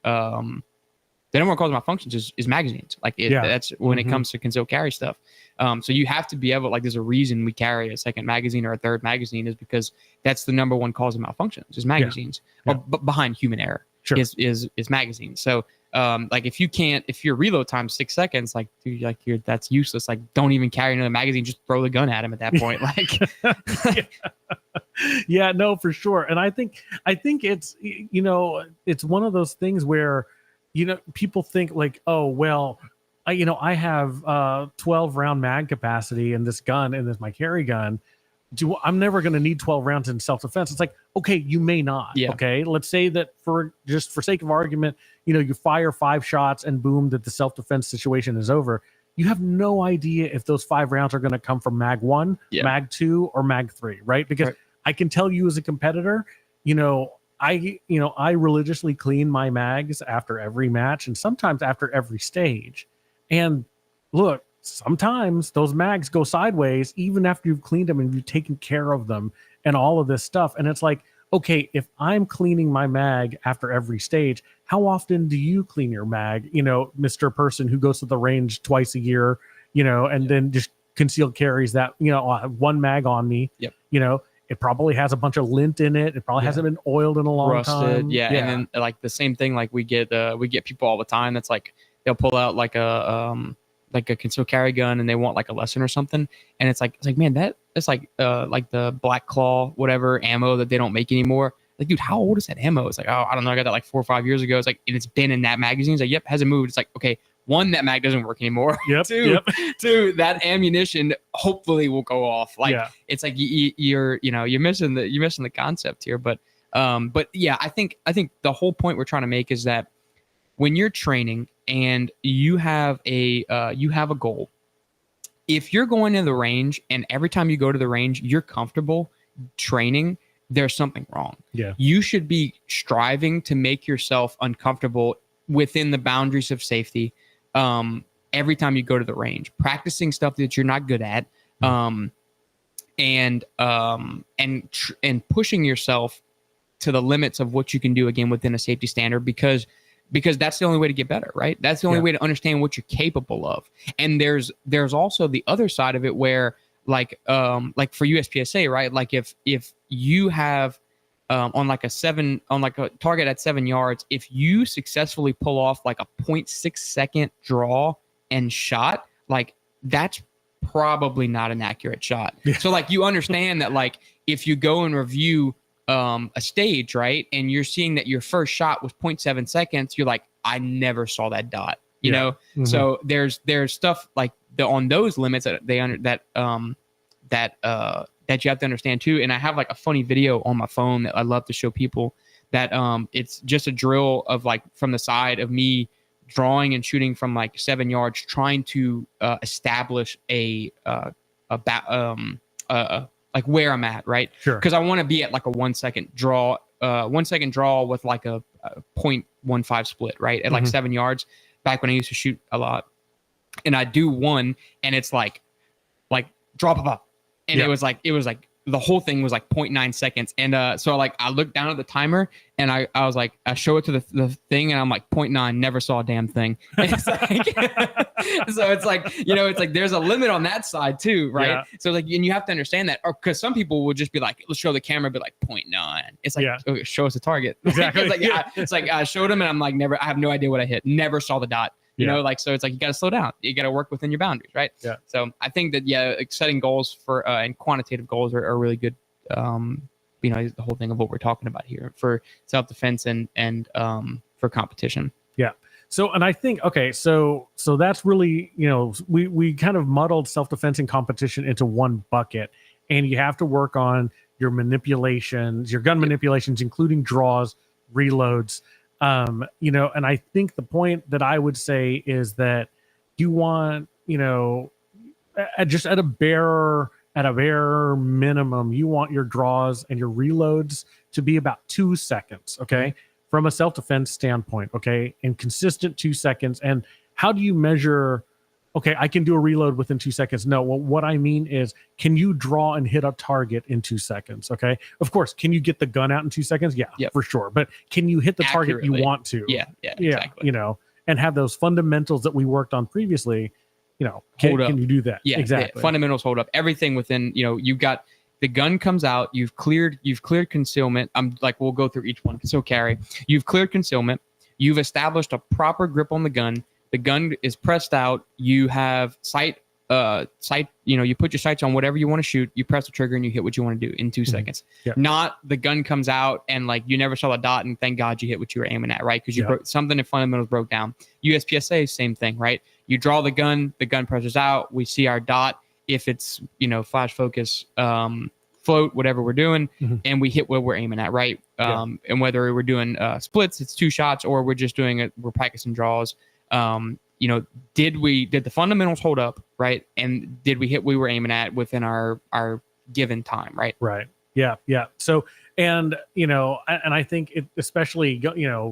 Speaker 2: is magazines. Like that's when it comes to concealed carry stuff. So you have to be able, like, there's a reason we carry a second magazine or a third magazine is because that's the number one cause of malfunctions is magazines. Or behind human error is magazines. So like if your reload time is 6 seconds, like dude, like that's useless. Like don't even carry another magazine, just throw the gun at him at that point. Like
Speaker 1: yeah, no, for sure. And I think it's it's one of those things where people think like, oh well, I have 12 round mag capacity in this gun and this my carry gun. I'm never going to need 12 rounds in self-defense. It's like, okay, you may not. Yeah. Okay. Let's say that for sake of argument, you fire 5 shots and boom, that the self-defense situation is over. You have no idea if those 5 rounds are going to come from mag 1, mag 2, or mag 3, right? Because I can tell you as a competitor, I religiously clean my mags after every match and sometimes after every stage. And look, sometimes those mags go sideways even after you've cleaned them and you've taken care of them and all of this stuff. And it's like, okay, if I'm cleaning my mag after every stage, how often do you clean your mag? Mr. Person who goes to the range twice a year, and then just concealed carries that, one mag on me. Yep. It probably has a bunch of lint in it. It probably hasn't been oiled in a long time.
Speaker 2: Yeah. And then like the same thing, like we get people all the time. That's like, they'll pull out like a concealed carry gun and they want like a lesson or something. And it's like, man, the Black Claw, whatever ammo that they don't make anymore. Like, dude, how old is that ammo? It's like, oh, I don't know. I got that like 4 or 5 years ago. It's like, and it's been in that magazine. It's like, yep, hasn't moved. It's like, okay, one, that mag doesn't work anymore.
Speaker 1: Yep.
Speaker 2: Two, that ammunition hopefully will go off. Like, it's like you're missing the concept here. But yeah, I think the whole point we're trying to make is that when you're training and you have a goal, if you're going to the range and every time you go to the range you're comfortable training, there's something wrong.
Speaker 1: Yeah.
Speaker 2: You should be striving to make yourself uncomfortable within the boundaries of safety. Every time you go to the range, practicing stuff that you're not good at, and pushing yourself to the limits of what you can do, again, within a safety standard, because that's the only way to get better, right? That's the only way to understand what you're capable of. And there's also the other side of it where, like for USPSA, right? Like if you have on like a target at 7 yards, if you successfully pull off like a 0.6 second draw and shot, like that's probably not an accurate shot. Yeah. So like you understand that, like if you go and review a stage, right, and you're seeing that your first shot was 0.7 seconds, you're like, I never saw that dot, you know? Mm-hmm. So there's stuff like on those limits that that you have to understand too. And I have like a funny video on my phone that I love to show people that it's just a drill of like from the side of me drawing and shooting from like 7 yards, trying to establish like where I'm at, right?
Speaker 1: Sure.
Speaker 2: Because I want to be at like a 1 second draw, with like a 0.15 split, right? At like 7 yards, back when I used to shoot a lot. And I do one, and it's like drop up. And it was like the whole thing was like 0.9 seconds. And so like I looked down at the timer, and I was like, I show it to the thing, and I'm like 0.9, never saw a damn thing. And it's like, so it's like, it's like there's a limit on that side too, right? Yeah. So like, and you have to understand that, or because some people will just be like, let's show the camera, be like 0.9. It's like, okay, show us the target.
Speaker 1: Exactly.
Speaker 2: It's like I showed him, and I'm like, I have no idea what I hit. Never saw the dot. You know, like, so it's like, you got to slow down. You got to work within your boundaries, right? Yeah. So I think that, like setting goals for, and quantitative goals are really good. The whole thing of what we're talking about here for self-defense and for competition.
Speaker 1: Yeah. So, and I think, okay, so that's really, we kind of muddled self-defense and competition into one bucket, and you have to work on your manipulations, your gun manipulations, including draws, reloads. And I think the point that I would say is that you want, just at a bare minimum, you want your draws and your reloads to be about 2 seconds, okay, from a self-defense standpoint, okay, and consistent 2 seconds. And how do you measure, okay, I can do a reload within 2 seconds? No, well, what I mean is, can you draw and hit a target in 2 seconds? Okay. Of course, can you get the gun out in 2 seconds? Yeah, for sure. But can you hit the target you want to?
Speaker 2: Yeah, exactly.
Speaker 1: And have those fundamentals that we worked on previously, can you do that?
Speaker 2: Yeah,
Speaker 1: exactly.
Speaker 2: Fundamentals hold up. Everything within, you've got the gun comes out, you've cleared concealment. I'm like, we'll go through each one. So carry, you've cleared concealment, you've established a proper grip on the gun. The gun is pressed out. You have sight, you put your sights on whatever you want to shoot. You press the trigger and you hit what you want to do in 2 seconds. Yeah. Not the gun comes out and like you never saw the dot and thank God you hit what you were aiming at, right? Because you broke something in fundamentals broke down. USPSA, same thing, right? You draw the gun presses out. We see our dot. If it's, flash focus, float, whatever we're doing, and we hit what we're aiming at, right? And whether we're doing splits, it's 2 shots, or we're just doing it, we're practicing draws. Did the fundamentals hold up, right? And did we hit what we were aiming at within our given time, right?
Speaker 1: Right. Yeah. Yeah. So, and I think it especially,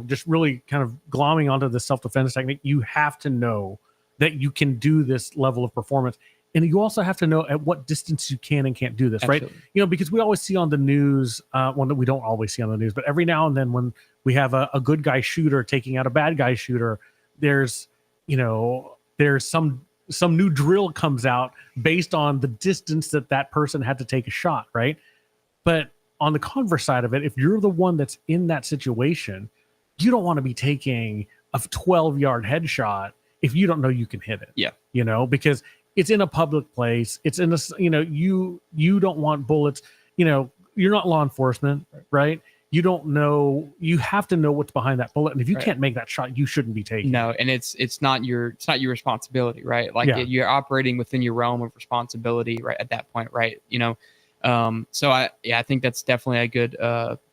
Speaker 1: just really kind of glomming onto the self-defense technique, you have to know that you can do this level of performance. And you also have to know at what distance you can and can't do this, Absolutely. Right? Because we always see on the news, one that we don't always see on the news, but every now and then when we have a good guy shooter taking out a bad guy shooter, there's some new drill comes out based on the distance that person had to take a shot, right? But on the converse side of it, if you're the one that's in that situation, you don't want to be taking a 12-yard headshot if you don't know you can hit it.
Speaker 2: Yeah.
Speaker 1: Because it's in a public place. It's in a, you don't want bullets, you're not law enforcement, right? You don't know, you have to know what's behind that bullet. And if you can't make that shot, you shouldn't be taking
Speaker 2: it. And it's not your responsibility, right? Like you're operating within your realm of responsibility, right? At that point, right? So I think that's definitely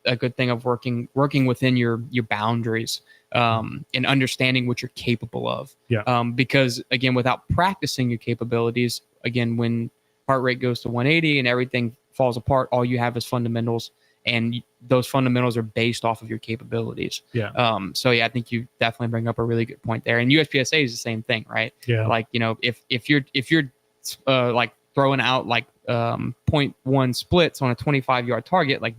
Speaker 2: a good thing of working within your boundaries, and understanding what you're capable of.
Speaker 1: Yeah.
Speaker 2: Because again, without practicing your capabilities, again, when heart rate goes to 180 and everything falls apart, all you have is fundamentals, and those fundamentals are based off of your capabilities.
Speaker 1: Yeah.
Speaker 2: So I think you definitely bring up a really good point there. And USPSA is the same thing, right?
Speaker 1: Yeah.
Speaker 2: Like, if you're like throwing out like 0.1 splits on a 25-yard target, like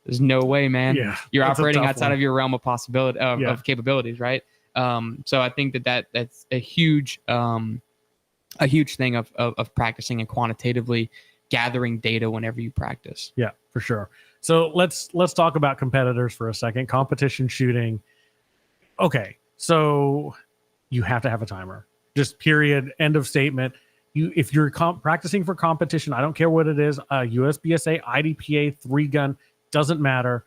Speaker 2: there's no way, man.
Speaker 1: Yeah.
Speaker 2: You're
Speaker 1: That's
Speaker 2: operating outside of your realm of possibility of capabilities, right? So I think that's a huge thing of practicing and quantitatively gathering data whenever you practice.
Speaker 1: Yeah, for sure. So let's talk about competitors for a second. Competition shooting. Okay, so you have to have a timer. Just period. End of statement. If you're practicing for competition, I don't care what it is, USPSA, IDPA, 3-gun, doesn't matter.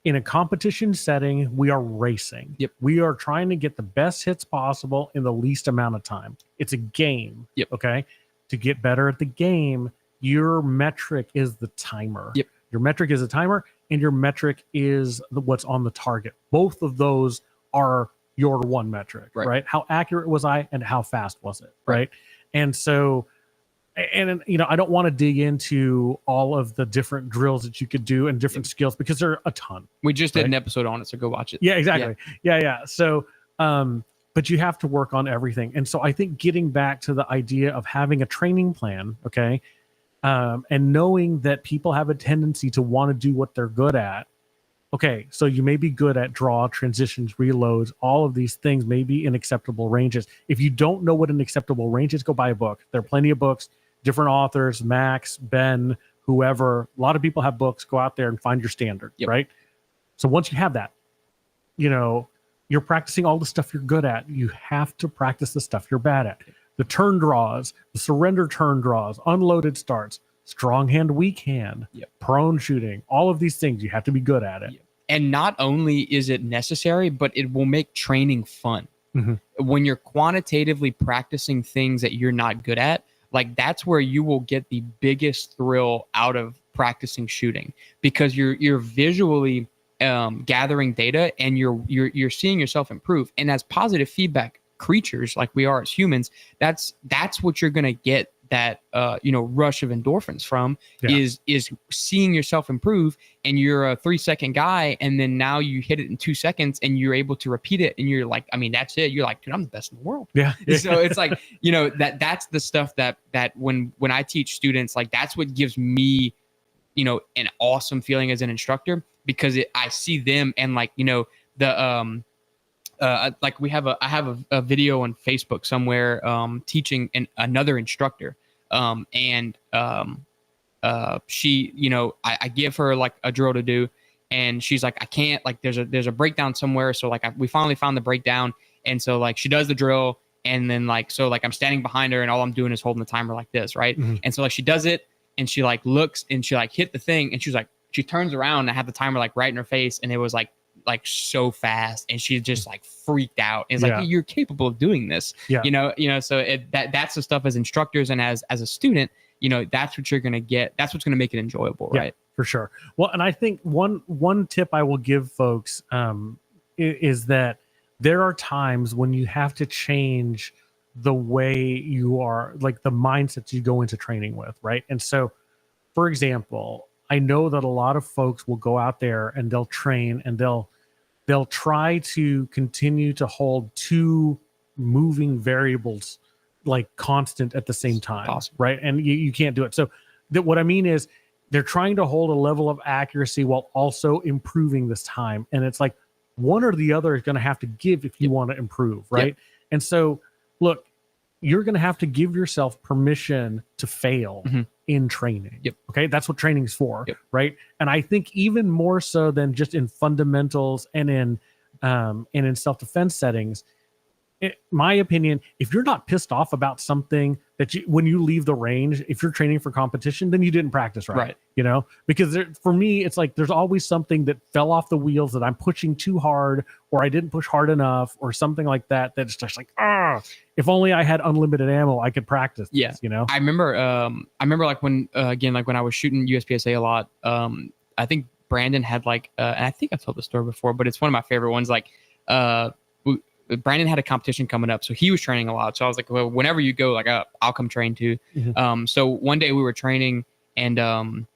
Speaker 1: In a competition setting, we are racing.
Speaker 2: Yep.
Speaker 1: We are trying to get the best hits possible in the least amount of time. It's a game.
Speaker 2: Yep.
Speaker 1: Okay. To get better at the game, your metric is the timer.
Speaker 2: Yep.
Speaker 1: Your metric is a timer, and your metric is what's on the target. Both of those are your one metric, right? How accurate was I, and how fast was it, right? And so, and I don't want to dig into all of the different drills that you could do and different skills, because there are a ton.
Speaker 2: We just did an episode on it, so go watch it.
Speaker 1: Yeah, exactly. Yeah. So, but you have to work on everything. And so I think getting back to the idea of having a training plan, okay, and knowing that people have a tendency to want to do what they're good at. Okay, so you may be good at draw, transitions, reloads, all of these things may be in acceptable ranges. If you don't know what an acceptable range is, go buy a book. There are plenty of books, different authors, Max, Ben, whoever. A lot of people have books. Go out there and find your standard, right? So once you have that, you're practicing all the stuff you're good at. You have to practice the stuff you're bad at. The turn draws, the surrender turn draws, unloaded starts, strong hand, weak hand, prone shooting, all of these things, you have to be good at it.
Speaker 2: And not only is it necessary, but it will make training fun.
Speaker 1: Mm-hmm.
Speaker 2: When you're quantitatively practicing things that you're not good at, like that's where you will get the biggest thrill out of practicing shooting, because you're visually gathering data, and you're seeing yourself improve. And as positive feedback creatures like we are as humans, that's what you're going to get that rush of endorphins from, is seeing yourself improve. And you're a 3-second guy, and then now you hit it in 2 seconds, and you're able to repeat it, and you're like, I mean, that's it. You're like, dude, I'm the best in the world.
Speaker 1: Yeah.
Speaker 2: So it's like, that's the stuff that when I teach students, like that's what gives me an awesome feeling as an instructor, because I see them, and like the like I have a video on Facebook somewhere teaching another instructor, and she I give her like a drill to do, and she's like, I can't, like there's a breakdown somewhere, so like we finally found the breakdown, and so like she does the drill, and then like I'm standing behind her, and all I'm doing is holding the timer like this, right?
Speaker 1: Mm-hmm.
Speaker 2: And so like she does it, and she like looks, and she like hit the thing, and she's like, she turns around, and I have the timer like right in her face, and it was like so fast, and she just like freaked out. And it's like, you're capable of doing this. So that's the stuff as instructors, and as a student, that's what you're going to get. That's what's going to make it enjoyable, right?
Speaker 1: For sure. Well, and I think one tip I will give folks is that there are times when you have to change the way you are, like the mindset you go into training with, right? And so, for example, I know that a lot of folks will go out there and they'll train, and they'll try to continue to hold two moving variables like constant at the same time, right? And you can't do it. So what I mean is they're trying to hold a level of accuracy while also improving this time. And it's like one or the other is going to have to give if you want to improve, right? And so, look, you're going to have to give yourself permission to fail in training. Okay. That's what training's for. Right. And I think even more so than just in fundamentals and in self-defense settings, my opinion, if you're not pissed off about something that when you leave the range, if you're training for competition, then you didn't practice right. You know, because for me, it's like there's always something that fell off the wheels that I'm pushing too hard, or I didn't push hard enough, or something like that. That's just like, if only I had unlimited ammo, I could practice.
Speaker 2: Yeah,
Speaker 1: this, you know.
Speaker 2: I remember like when again, like when I was shooting USPSA a lot. I think Brandon had like, and I think I've told the story before, but it's one of my favorite ones. Like, Brandon had a competition coming up, so he was training a lot. So I was like, well, whenever you go, like, I'll come train too. So one day we were training, and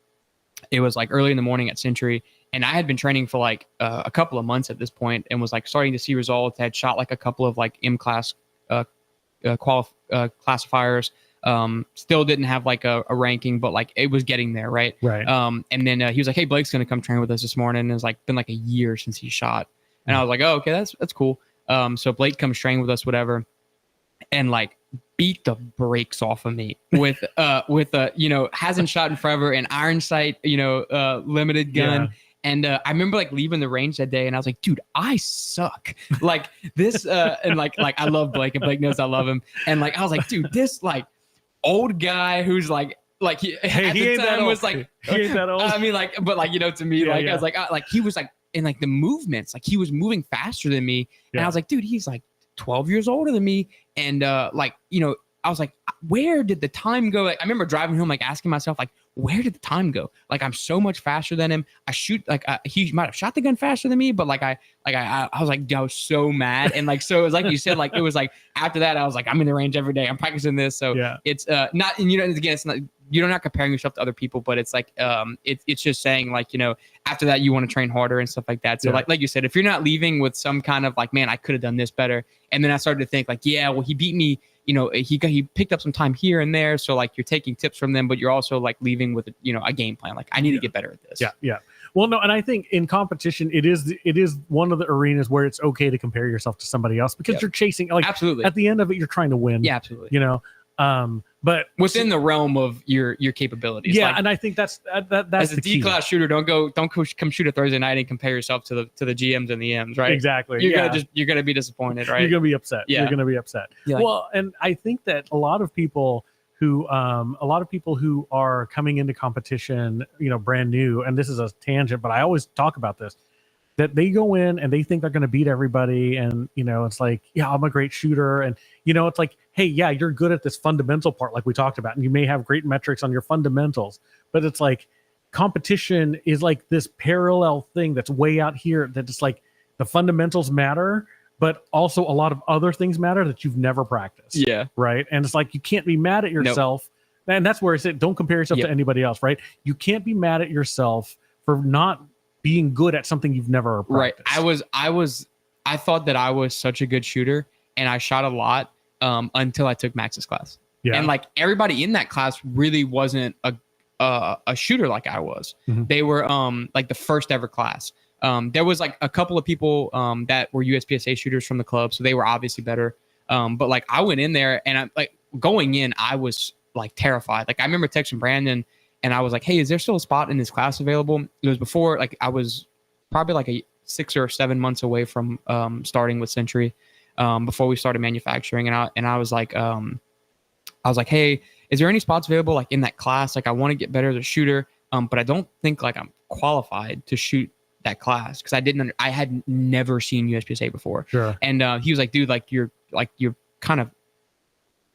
Speaker 2: it was like early in the morning at Century, and I had been training for like a couple of months at this point, and was like starting to see results. I had shot like a couple of like M class classifiers. Still didn't have like a ranking, but like it was getting there, right? And then he was like, "Hey, Blake's gonna come train with us this morning." And it's like been like a year since he shot, and I was like, "Oh, okay, that's cool." So Blake comes train with us, whatever, and like beat the brakes off of me with you know, hasn't shot in forever, an iron sight, you know, limited gun. And I remember like leaving the range that day, and I was like, dude, I suck. Like this, and like I love Blake, and Blake knows I love him. And like I was like, dude, this like old guy who's like he
Speaker 1: ain't that old. He ain't that old.
Speaker 2: I mean, like, but like, you know, to me, I was like he was like, and like the movements, like he was moving faster than me. And I was like, dude, he's like 12 years older than me. And like, you know, I was like, where did the time go? Like, I remember driving home, like asking myself, like, where did the time go? Like, I'm so much faster than him. I shoot, like, he might have shot the gun faster than me, but like, I was like, I was so mad. And like, so it was like you said, like, it was like, after that, I was like, I'm in the range every day. I'm practicing this. So it's not, and you know, again, it's not, you're not comparing yourself to other people, but it's like, it's just saying like, you know, after that, you want to train harder and stuff like that. So like you said, if you're not leaving with some kind of like, man, I could have done this better. And then I started to think like, yeah, well, he beat me, you know, he picked up some time here and there. So like you're taking tips from them, but you're also like leaving with, you know, a game plan. Like I need to get better at this. Yeah.
Speaker 1: Well, no. And I think in competition, it is one of the arenas where it's okay to compare yourself to somebody else because you're chasing, like,
Speaker 2: absolutely.
Speaker 1: At the end of it, you're trying to win.
Speaker 2: Yeah, absolutely.
Speaker 1: You know, but
Speaker 2: within the realm of your capabilities.
Speaker 1: Yeah.
Speaker 2: Like,
Speaker 1: and I think that's
Speaker 2: as a
Speaker 1: the key.
Speaker 2: D-class shooter, don't come shoot a Thursday night and compare yourself to the GMs and the M's, right?
Speaker 1: Exactly.
Speaker 2: You're gonna be disappointed, right?
Speaker 1: You're gonna be upset.
Speaker 2: Yeah.
Speaker 1: You're gonna be upset. Well, and I think that a lot of people who are coming into competition, you know, brand new, and this is a tangent, but I always talk about this, that they go in and they think they're going to beat everybody. And, you know, it's like, yeah, I'm a great shooter. And, you know, it's like, hey, yeah, you're good at this fundamental part, like we talked about, and you may have great metrics on your fundamentals, but it's like competition is like this parallel thing that's way out here that it's like the fundamentals matter, but also a lot of other things matter that you've never practiced.
Speaker 2: Yeah.
Speaker 1: Right. And it's like, you can't be mad at yourself. Nope. And that's where it's, don't compare yourself to anybody else, right? You can't be mad at yourself for not being good at something you've never practiced.
Speaker 2: Right. I thought that I was such a good shooter and I shot a lot until I took Max's class. Yeah. And like everybody in that class really wasn't a shooter like I was. Mm-hmm. They were like the first ever class. There was like a couple of people that were USPSA shooters from the club, so they were obviously better. But like I went in there and I'm like going in, I was like terrified. Like I remember texting Brandon and I was like, hey, is there still a spot in this class available? It was before, like I was probably like 6 or 7 months away from starting with Century before we started manufacturing. And I was like, hey, is there any spots available like in that class? Like I want to get better as a shooter, but I don't think like I'm qualified to shoot that class because I had never seen USPSA before. Sure. And he was like, dude, you're kind of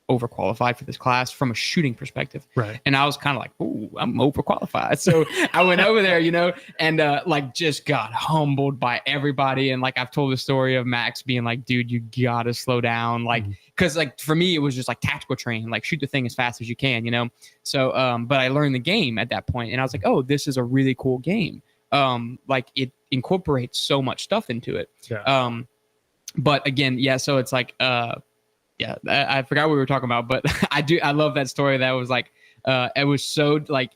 Speaker 2: overqualified for this class from a shooting perspective. Right. And I was kind of like, ooh, I'm overqualified. So I went over there, you know, and like just got humbled by everybody. And like I've told the story of Max being like, dude, you gotta slow down. Like, because like for me, it was just like tactical training, like shoot the thing as fast as you can, you know? So, but I learned the game at that point and I was like, oh, this is a really cool game. Like it incorporates so much stuff into it. Yeah. But again, yeah, so it's like, yeah, I forgot what we were talking about, but I love that story. That was like, it was so like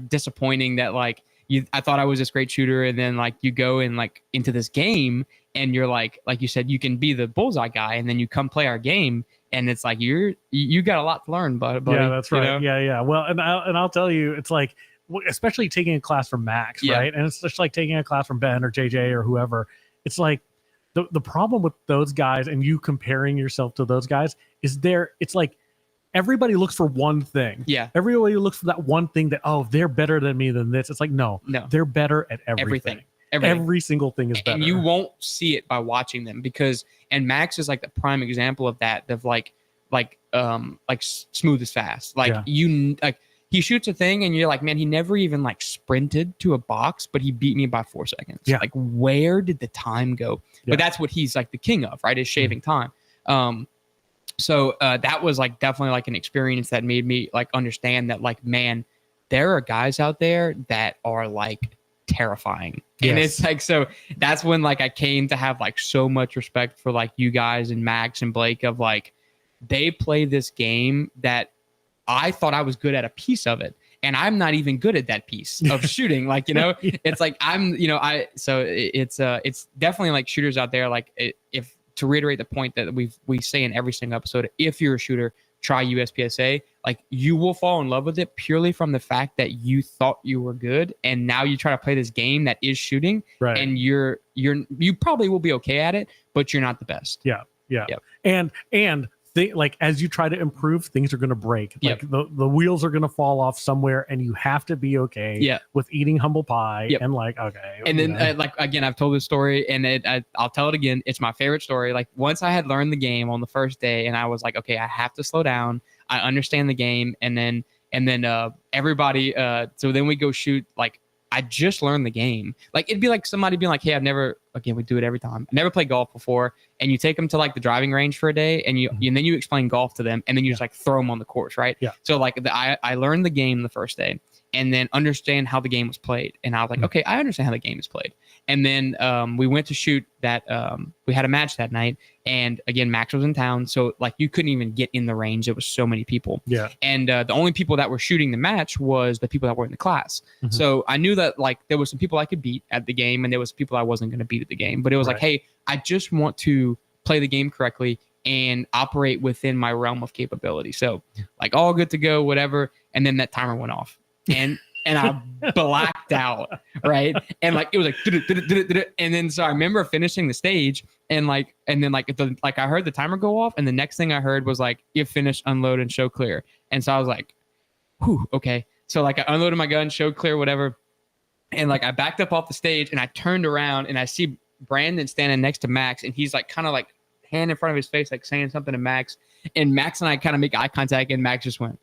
Speaker 2: disappointing that like I thought I was this great shooter. And then like you go and like into this game and you're like you said, you can be the bullseye guy and then you come play our game. And it's like, you got a lot to learn, buddy. Yeah, that's right. You know? Yeah. Well, and I'll tell you, it's like, especially taking a class from Max, right? And it's just like taking a class from Ben or JJ or whoever. It's like,
Speaker 1: the problem with those guys and you comparing yourself to those guys is it's like everybody looks for one thing.
Speaker 2: Yeah.
Speaker 1: Everybody looks for that one thing that, oh, they're better than me than this. It's like, no, they're better at everything. Every single thing is better.
Speaker 2: And you won't see it by watching them and Max is like the prime example of that, of like smooth as fast. Like he shoots a thing and you're like, man, he never even like sprinted to a box, but he beat me by 4 seconds.
Speaker 1: Yeah.
Speaker 2: Like, where did the time go? Yeah. But that's what he's like the king of, right? Is shaving time. So that was like definitely like an experience that made me like understand that, like, man, there are guys out there that are like terrifying. Yes. And it's like, so that's when like I came to have like so much respect for like you guys and Max and Blake, of like, they play this game that I thought I was good at a piece of it. And I'm not even good at that piece of shooting. Like, it's like, it's definitely like shooters out there. Like, if to reiterate the point that we say in every single episode, if you're a shooter, try USPSA. Like, you will fall in love with it purely from the fact that you thought you were good, and now you try to play this game that is shooting, right? And you probably will be okay at it, but you're not the best.
Speaker 1: Yeah. And like, as you try to improve, things are going to break. Like the wheels are going to fall off somewhere, and you have to be okay with eating humble pie. And like, okay.
Speaker 2: And then like, again, I've told this story, and I'll tell it again. It's my favorite story. Like, once I had learned the game on the first day, and I was like, okay, I have to slow down. I understand the game. And then everybody, so then we go shoot. Like, I just learned the game. Like, it'd be like somebody being like, hey, we do it every time. I never played golf before. And you take them to like the driving range for a day, and and then you explain golf to them, and then you just like throw them on the course. Right. Yeah. So like I learned the game the first day, and then understand how the game was played. And I was like, okay, I understand how the game is played. And then we went to shoot that. We had a match that night. And again, Max was in town. So like, you couldn't even get in the range. There was so many people. Yeah. And the only people that were shooting the match was the people that were in the class. Mm-hmm. So I knew that like there was some people I could beat at the game, and there was people I wasn't going to beat at the game. But it was like, hey, I just want to play the game correctly and operate within my realm of capability. So like, all good to go, whatever. And then that timer went off. And I blacked out, right? And like, it was like, and then so I remember finishing the stage, and then I heard the timer go off, and the next thing I heard was like, "If finished, unload and show clear." And so I was like, "Whew, okay." So like, I unloaded my gun, showed clear, whatever, and like I backed up off the stage, and I turned around, and I see Brandon standing next to Max, and he's like kind of like hand in front of his face, like saying something to Max, and Max and I kind of make eye contact, and Max just went.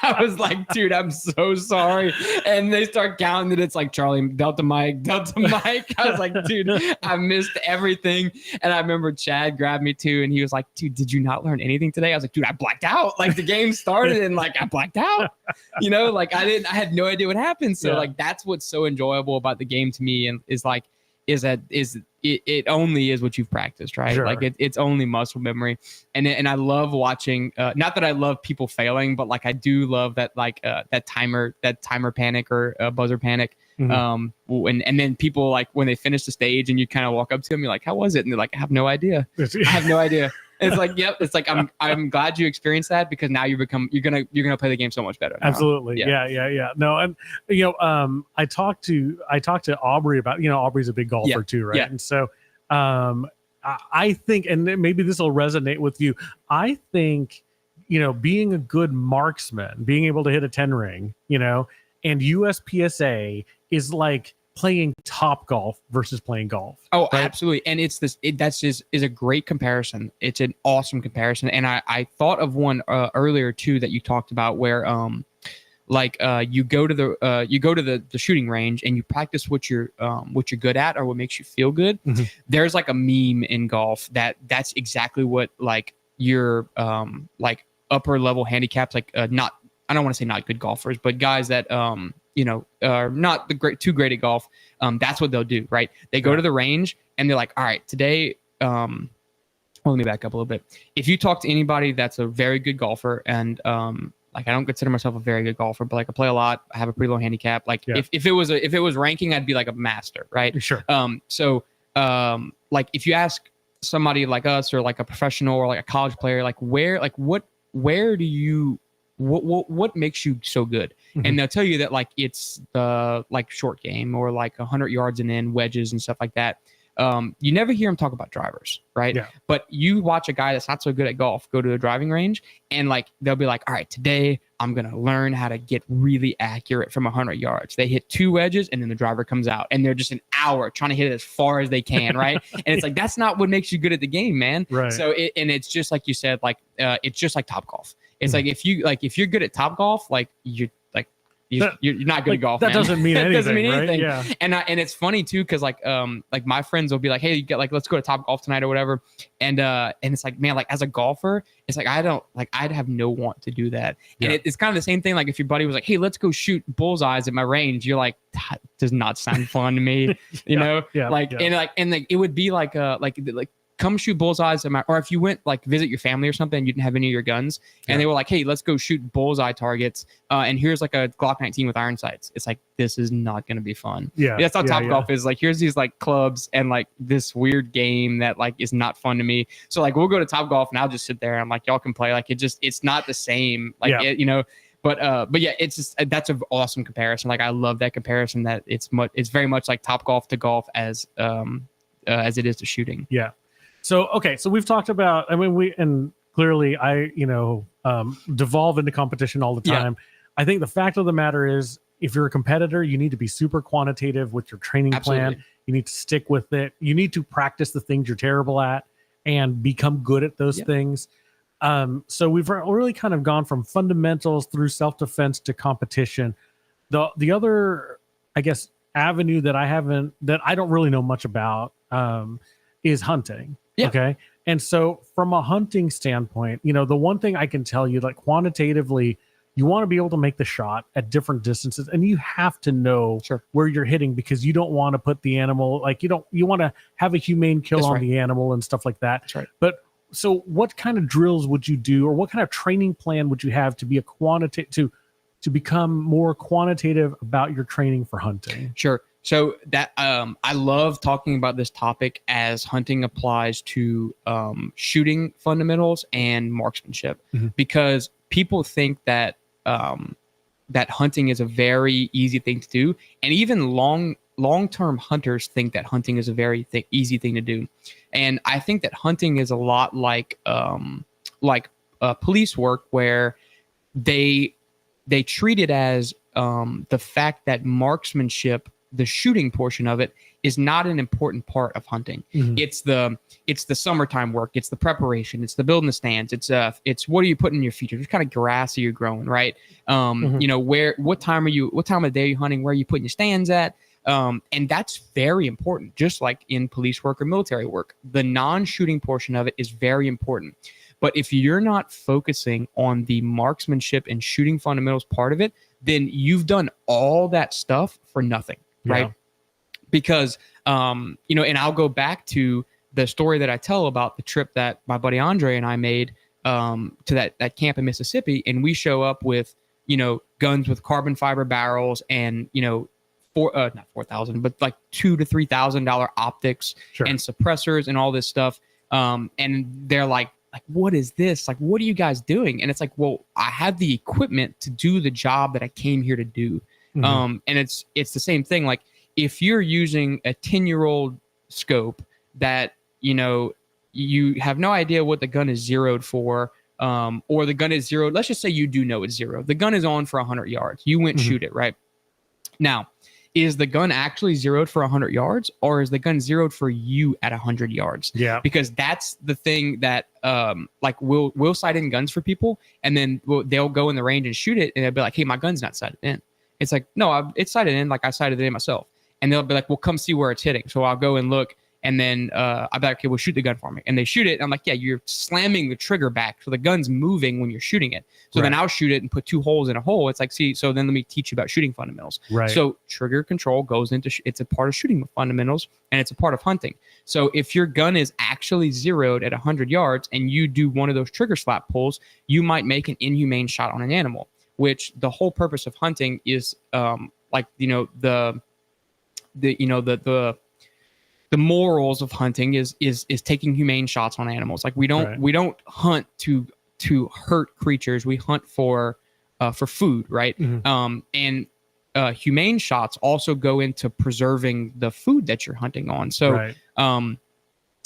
Speaker 2: I was like, dude, I'm so sorry. And they start counting it. It's like Charlie, Delta Mike. I was like, dude, I missed everything. And I remember Chad grabbed me too, and he was like, dude, did you not learn anything today? I was like, dude, I blacked out. Like, the game started and like I blacked out. Like I had no idea what happened. So like, that's what's so enjoyable about the game to me, and it only is what you've practiced, right? Sure. Like it's only muscle memory. And I love watching, not that I love people failing, but like I do love that, like that timer panic or buzzer panic. Mm-hmm. And then people, like, when they finish the stage and you kind of walk up to them, you're like, how was it? And they're like, I have no idea. I have no idea. It's like, yep. It's like, I'm glad you experienced that, because now you're gonna play the game so much better now.
Speaker 1: Absolutely. Yeah. No, and I talked to Aubrey about, Aubrey's a big golfer too, right? Yeah. And so I think, and maybe this will resonate with you, I think, being a good marksman, being able to hit a 10 ring, and USPSA is like playing top golf versus playing golf.
Speaker 2: Oh, right? Absolutely. And that's just is a great comparison. It's an awesome comparison. And I thought of one earlier too that you talked about, where you go to the shooting range and you practice what you're good at, or what makes you feel good. Mm-hmm. There's like a meme in golf that's exactly what, like, your like upper level handicaps, like not, I don't want to say not good golfers, but guys that are not too great at golf. That's what they'll do, right? They go to the range and they're like, all right, today, let me back up a little bit. If you talk to anybody that's a very good golfer, and like, I don't consider myself a very good golfer, but like, I play a lot, I have a pretty low handicap. Like, if it was ranking, I'd be like a master, right?
Speaker 1: Sure.
Speaker 2: Like, if you ask somebody like us, or like a professional, or like a college player, like, where do you what makes you so good?
Speaker 1: Mhm.
Speaker 2: And they'll tell you that like it's the like short game or like 100 yards and in wedges and stuff like that. You never hear them talk about drivers, right?
Speaker 1: Yeah.
Speaker 2: But you watch a guy that's not so good at golf go to a driving range, and like they'll be like, all right, today I'm gonna learn how to get really accurate from 100 yards. They hit 2 wedges, and then the driver comes out, and they're just an hour trying to hit it as far as they can, right? And it's like that's not what makes you good at the game, man.
Speaker 1: Right.
Speaker 2: So it's just like you said, like it's just like Top Golf. It's
Speaker 1: Mhm.
Speaker 2: like if you're good at Top Golf, like you're not good
Speaker 1: Like,
Speaker 2: at golf.
Speaker 1: that
Speaker 2: Man.
Speaker 1: doesn't mean
Speaker 2: It
Speaker 1: anything.
Speaker 2: doesn't mean
Speaker 1: right?
Speaker 2: anything.
Speaker 1: Yeah.
Speaker 2: And it's funny too, because like my friends will be like, hey, you get like let's go to Top Golf tonight or whatever. And it's like, man, like as a golfer, it's like I'd have no want to do that. And
Speaker 1: Yeah.
Speaker 2: it's kind of the same thing. Like if your buddy was like, hey, let's go shoot bullseyes at my range, you're like, that does not sound fun to me. You know?
Speaker 1: Yeah.
Speaker 2: Like
Speaker 1: yeah.
Speaker 2: and like it would be like come shoot bullseyes at my, or if you went like visit your family or something and you didn't have any of your guns and
Speaker 1: Yeah.
Speaker 2: they were like, hey, let's go shoot bullseye targets, and here's like a Glock 19 with iron sights. It's like, this is not going to be fun.
Speaker 1: Yeah.
Speaker 2: That's how
Speaker 1: yeah,
Speaker 2: Top
Speaker 1: yeah.
Speaker 2: Golf is. Like, here's these like clubs and like this weird game that like is not fun to me. So like we'll go to Top Golf and I'll just sit there and I'm like, y'all can play. Like it's not the same. Like
Speaker 1: Yeah.
Speaker 2: you know. But yeah, it's just that's an awesome comparison. Like I love that comparison. That it's very much like Top Golf to golf as it is to shooting.
Speaker 1: Yeah. So, okay. So we've talked about, I mean, and clearly I, devolve into competition all the
Speaker 2: Yeah.
Speaker 1: time. I think the fact of the matter is, if you're a competitor, you need to be super quantitative with your training
Speaker 2: Absolutely.
Speaker 1: plan. You need to stick with it. You need to practice the things you're terrible at and become good at those
Speaker 2: Yep.
Speaker 1: things. So we've really kind of gone from fundamentals through self-defense to competition. The other, I guess, avenue that I don't really know much about, is hunting.
Speaker 2: Yeah.
Speaker 1: Okay. And so from a hunting standpoint, the one thing I can tell you, like quantitatively, you want to be able to make the shot at different distances, and you have to know
Speaker 2: Sure.
Speaker 1: where you're hitting, because you don't want to put the animal, like you want to have a humane kill
Speaker 2: That's
Speaker 1: on
Speaker 2: right.
Speaker 1: the animal and stuff like that.
Speaker 2: That's right.
Speaker 1: But so what kind of drills would you do, or what kind of training plan would you have to be to become more quantitative about your training for hunting?
Speaker 2: Sure. So that I love talking about this topic as hunting applies to shooting fundamentals and marksmanship,
Speaker 1: Mhm.
Speaker 2: because people think that that hunting is a very easy thing to do, and even long-term hunters think that hunting is a very easy thing to do. And I think that hunting is a lot like police work, where they treat it as the fact that marksmanship, the shooting portion of it, is not an important part of hunting.
Speaker 1: Mhm.
Speaker 2: It's the summertime work. It's the preparation. It's the building the stands. It's what are you putting in your features? What kind of grass are you growing, right?
Speaker 1: Mhm.
Speaker 2: What time of day are you hunting? Where are you putting your stands at? And that's very important, just like in police work or military work. The non-shooting portion of it is very important. But if you're not focusing on the marksmanship and shooting fundamentals part of it, then you've done all that stuff for nothing, right?
Speaker 1: Yeah.
Speaker 2: Because, and I'll go back to the story that I tell about the trip that my buddy Andre and I made to that camp in Mississippi. And we show up with, guns with carbon fiber barrels and, not 4,000, but like $2,000 to $3,000 optics
Speaker 1: Sure.
Speaker 2: and suppressors and all this stuff. And they're like, what is this? Like, what are you guys doing? And it's like, well, I have the equipment to do the job that I came here to do.
Speaker 1: Mhm.
Speaker 2: And it's the same thing. Like if you're using a 10-year-old scope that, you have no idea what the gun is zeroed for, or the gun is zeroed. Let's just say you do know it's zero. The gun is on for 100 yards. You went
Speaker 1: Mhm.
Speaker 2: shoot it, right? Now, is the gun actually zeroed for 100 yards, or is the gun zeroed for you at 100 yards?
Speaker 1: Yeah.
Speaker 2: Because that's the thing that we'll sight in guns for people, and then they'll go in the range and shoot it, and they'll be like, hey, my gun's not sighted in. It's like, no, it's sighted in, like I sighted it in myself. And they'll be like, well, come see where it's hitting. So I'll go and look, and then I'll be like, okay, well, shoot the gun for me. And they shoot it, and I'm like, yeah, you're slamming the trigger back, so the gun's moving when you're shooting it. So then
Speaker 1: Right.
Speaker 2: I'll shoot it and put 2 holes in a hole. It's like, see, so then let me teach you about shooting fundamentals.
Speaker 1: Right.
Speaker 2: So trigger control goes into it's a part of shooting fundamentals, and it's a part of hunting. So if your gun is actually zeroed at 100 yards and you do one of those trigger slap pulls, you might make an inhumane shot on an animal, which the whole purpose of hunting is the morals of hunting is taking humane shots on animals. Like we don't
Speaker 1: Right.
Speaker 2: hunt to hurt creatures. We hunt for for food, right? And humane shots also go into preserving the food that you're hunting on. So,
Speaker 1: Right.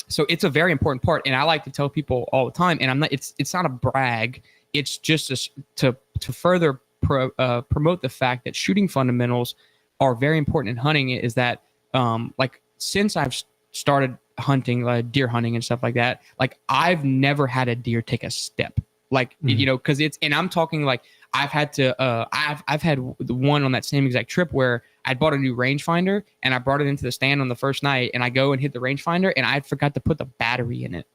Speaker 2: So it's a very important part, and I like to tell people all the time. And I'm not. It's not a brag. It's just to further promote the fact that shooting fundamentals are very important in hunting. Is that like since I've started hunting, deer hunting and stuff like that, like I've never had a deer take a step. Like you know, because it's, and I'm talking like I've had to I've had the one on that same exact trip where I bought a new rangefinder and I brought it into the stand on the first night, and I go and hit the rangefinder and I forgot to put the battery in it.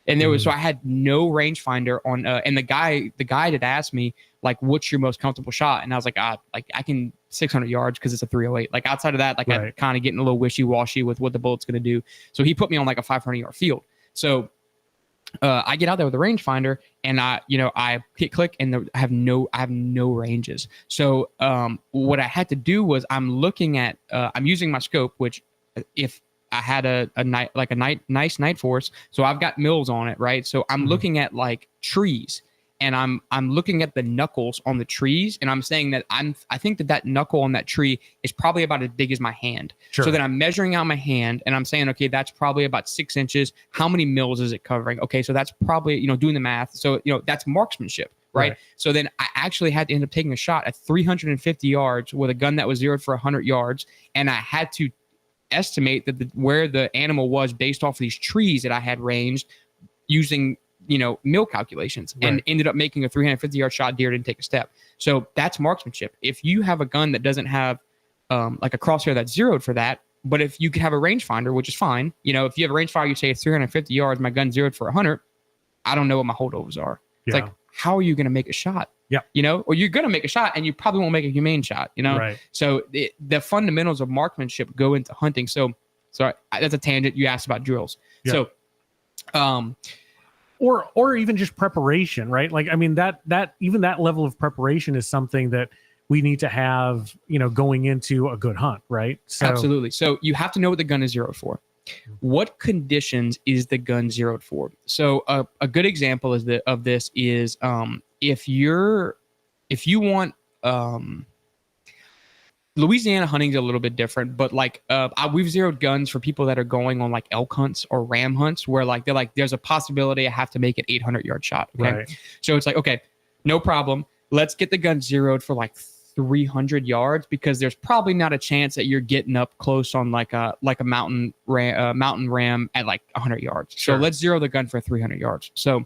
Speaker 2: And there was, so I had no rangefinder on, and the guy that asked me like, what's your most comfortable shot? And I was like, like I can 600 yards because it's a 308. Like outside of that, like I'm kind of getting a little wishy-washy with what the bullet's going to do. So he put me on like a 500-yard field. So I get out there with a rangefinder and I hit click and I have no ranges. So what I had to do was I'm using my scope, which if I had a nice night force, so I've got mills on it, right? So I'm looking at like trees, and I'm looking at the knuckles on the trees, and I'm saying that I think that knuckle on that tree is probably about as big as my hand. Sure. So then I'm measuring out my hand, and I'm saying, okay, that's probably about 6 inches. How many mils is it covering? Okay, so that's probably, doing the math. So that's marksmanship, right? So then I actually had to end up taking a shot at 350 yards with a gun that was zeroed for 100 yards, and I had to estimate that where the animal was based off of these trees that I had ranged using mill calculations, and ended up making a 350-yard shot. Deer didn't take a step. So that's marksmanship. If you have a gun that doesn't have like a crosshair that's zeroed for that, but if you could have a rangefinder, which is fine, if you have a rangefinder, you say it's 350 yards, my gun's zeroed for 100, I don't know what my holdovers are. It's like, how are you going to make a shot? Yeah. Or you're going to make a shot and you probably won't make a humane shot, Right. So the fundamentals of marksmanship go into hunting. So that's a tangent. You asked about drills. Yeah. So,
Speaker 1: or even just preparation, right? Like, I mean, that even that level of preparation is something that we need to have, going into a good hunt, right? So,
Speaker 2: absolutely. So you have to know what the gun is zeroed for. What conditions is the gun zeroed for? So a good example of this is if you want Louisiana hunting is a little bit different, but like we've zeroed guns for people that are going on like elk hunts or ram hunts where like they're like, there's a possibility I have to make an 800-yard shot. Okay. Right. So it's like, okay, no problem. Let's get the gun zeroed for like 300 yards because there's probably not a chance that you're getting up close on like a mountain ram at like 100 yards. Sure. So let's zero the gun for 300 yards. So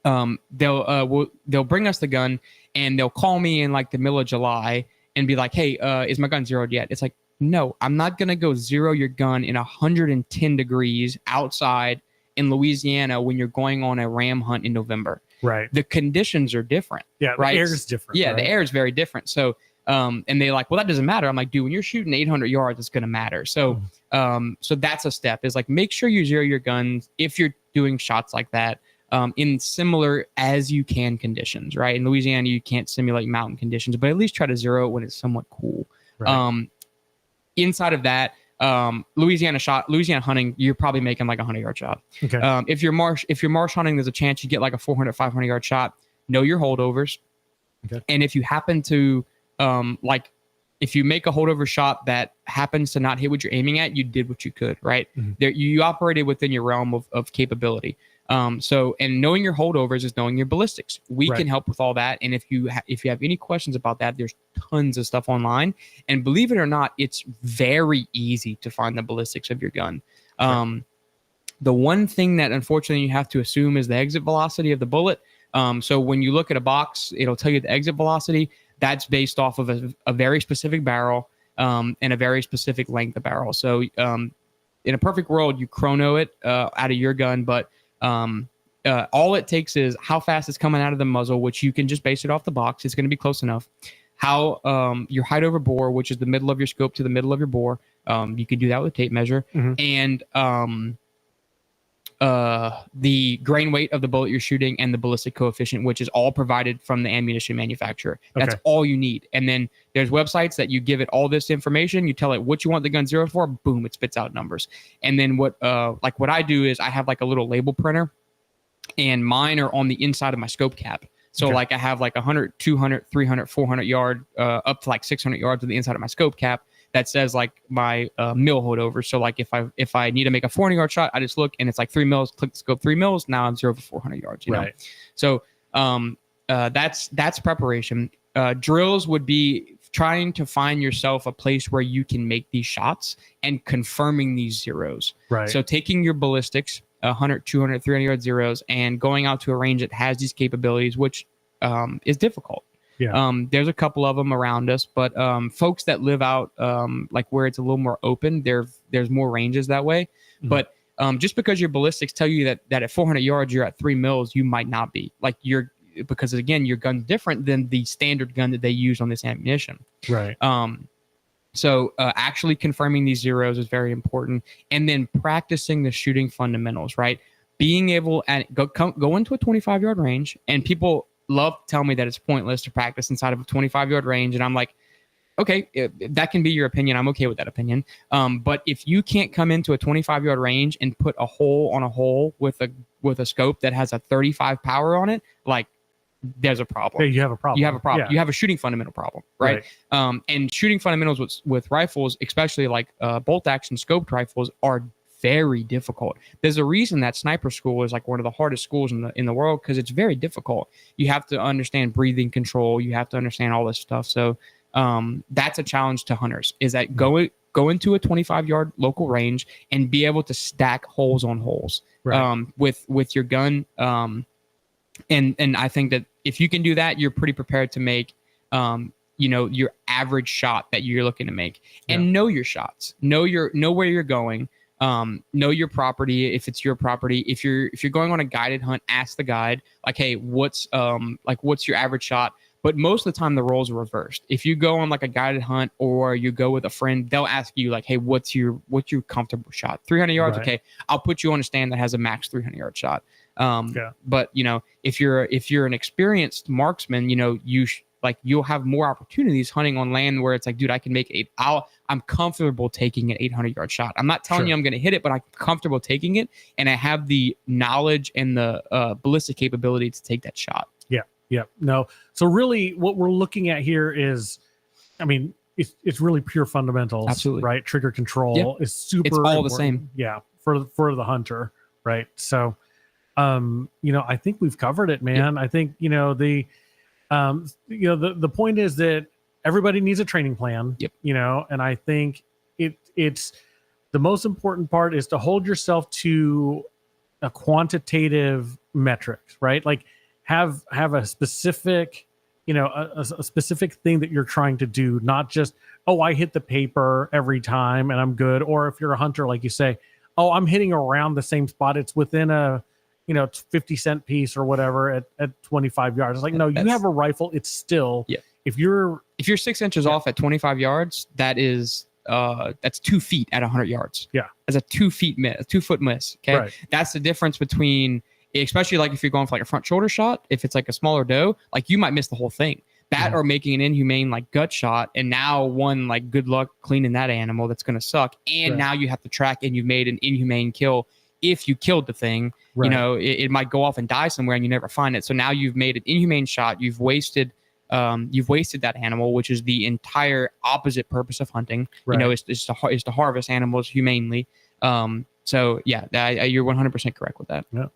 Speaker 2: they'll bring us the gun and they'll call me in like the middle of July and be like, hey, is my gun zeroed yet? It's like, no, I'm not going to go zero your gun in 110 degrees outside in Louisiana when you're going on a ram hunt in November.
Speaker 1: Right.
Speaker 2: The conditions are different.
Speaker 1: Yeah.
Speaker 2: Right?
Speaker 1: The air is different.
Speaker 2: Yeah.
Speaker 1: Right?
Speaker 2: The air is very different. So, and they're like, well, that doesn't matter. I'm like, dude, when you're shooting 800 yards, it's going to matter. So, so that's a step is like, make sure you zero your guns if you're doing shots like that. In similar as you can conditions, right? In Louisiana, you can't simulate mountain conditions, but at least try to zero it when it's somewhat cool. Right. Inside of that, Louisiana hunting, you're probably making like a 100-yard shot. Okay. If you're marsh hunting, there's a chance you get like a 400, 500-yard shot. Know your holdovers. Okay. And if you happen to if you make a holdover shot that happens to not hit what you're aiming at, you did what you could, right? Mm-hmm. There, you operated within your realm of capability. And knowing your holdovers is knowing your ballistics. We can help with all that. And if you have any questions about that, there's tons of stuff online. And believe it or not, it's very easy to find the ballistics of your gun. The one thing that unfortunately you have to assume is the exit velocity of the bullet. So when you look at a box, it'll tell you the exit velocity. That's based off of a very specific barrel and a very specific length of barrel. So in a perfect world, you chrono it out of your gun, but all it takes is how fast it's coming out of the muzzle, which you can just base it off the box. It's going to be close enough. How your height over bore, which is the middle of your scope to the middle of your bore. You can do that with a tape measure. Mm-hmm. And the grain weight of the bullet you're shooting and the ballistic coefficient, which is all provided from the ammunition manufacturer. That's all you need. And then there's websites that you give it all this information. You tell it what you want the gun zeroed for. Boom, it spits out numbers. And then what I do is I have like a little label printer, and mine are on the inside of my scope cap. So
Speaker 1: Okay.
Speaker 2: like I have like 100, 200, 300, 400 yard, up to like 600 yards of the inside of my scope cap that says like my mill holdover. So like if I need to make a 400 yard shot, I just look and it's like 3 mils, click the scope 3 mils. Now I'm 0 for 400 yards, you know?
Speaker 1: Right.
Speaker 2: So that's preparation. Drills would be trying to find yourself a place where you can make these shots and confirming these zeros.
Speaker 1: Right.
Speaker 2: So taking your ballistics, 100, 200, 300 yard zeros, and going out to a range that has these capabilities, which is difficult.
Speaker 1: Yeah.
Speaker 2: There's a couple of them around us, but folks that live out like where it's a little more open, there's more ranges that way.
Speaker 1: Mhm.
Speaker 2: But just because your ballistics tell you that at 400 yards you're at 3 mils, you might not be. Like because again, your gun's different than the standard gun that they use on this ammunition.
Speaker 1: Right.
Speaker 2: So actually confirming these zeros is very important, and then practicing the shooting fundamentals. Right, being able and go into a 25 yard range, and people love to tell me that it's pointless to practice inside of a 25 yard range, and I'm like, okay, that can be your opinion. I'm okay with that opinion. But if you can't come into a 25 yard range and put a hole on a hole with a scope that has a 35 power on it, like there's a problem.
Speaker 1: Hey, you have a problem.
Speaker 2: You have a problem.
Speaker 1: Yeah.
Speaker 2: You have a shooting fundamental problem, right? And shooting fundamentals with rifles, especially like bolt action scoped rifles, are very difficult. There's a reason that sniper school is like one of the hardest schools in the world, because it's very difficult. You have to understand breathing control. You have to understand all this stuff. So that's a challenge to hunters, is that go into a 25 yard local range and be able to stack holes on holes with your gun. And I think that if you can do that, you're pretty prepared to make, your average shot that you're looking to make, and know your shots, know where you're going, know your property. If it's your property, if you're going on a guided hunt, ask the guide, like, hey, what's your average shot? But most of the time the roles are reversed. If you go on like a guided hunt or you go with a friend, they'll ask you like, hey, what's your comfortable shot? 300 yards.
Speaker 1: Right.
Speaker 2: Okay. I'll put you on a stand that has a max 300 yard shot. But if you're an experienced marksman, you'll have more opportunities hunting on land where it's like, dude, I can make I'm comfortable taking an 800 yard shot. I'm not telling you I'm going to hit it, but I'm comfortable taking it, and I have the knowledge and the ballistic capability to take that shot.
Speaker 1: Yeah. No. So really what we're looking at here is, I mean, it's really pure fundamentals.
Speaker 2: Absolutely.
Speaker 1: Right. Trigger control is super
Speaker 2: It's all
Speaker 1: important.
Speaker 2: the same.
Speaker 1: Yeah. For the hunter. Right. So, I think we've covered it, man. I think, the point is that everybody needs a training plan, and I think it's the most important part is to hold yourself to a quantitative metrics, right? Like have a specific, a specific thing that you're trying to do, not just, oh, I hit the paper every time and I'm good. Or if you're a hunter, like you say, oh, I'm hitting around the same spot. It's within a, 50-cent piece or whatever at 25 yards. It's like, no, you have a rifle. It's still, if you're 6 inches
Speaker 2: off at 25 yards, that's 2 feet at 100 yards.
Speaker 1: Yeah.
Speaker 2: That's a 2 foot miss. Okay.
Speaker 1: Right.
Speaker 2: That's the difference between, especially like if you're going for like a front shoulder shot, if it's like a smaller doe, like you might miss the whole thing. That or making an inhumane like gut shot, and now like good luck cleaning that animal that's going to suck. And now you have to track, and you've made an inhumane kill. If you killed the thing, it might go off and die somewhere and you never find it. So now you've made an inhumane shot. You've wasted that animal, which is the entire opposite purpose of hunting. Right. Is to harvest animals humanely. So yeah, you're 100% correct with that.
Speaker 1: Yeah.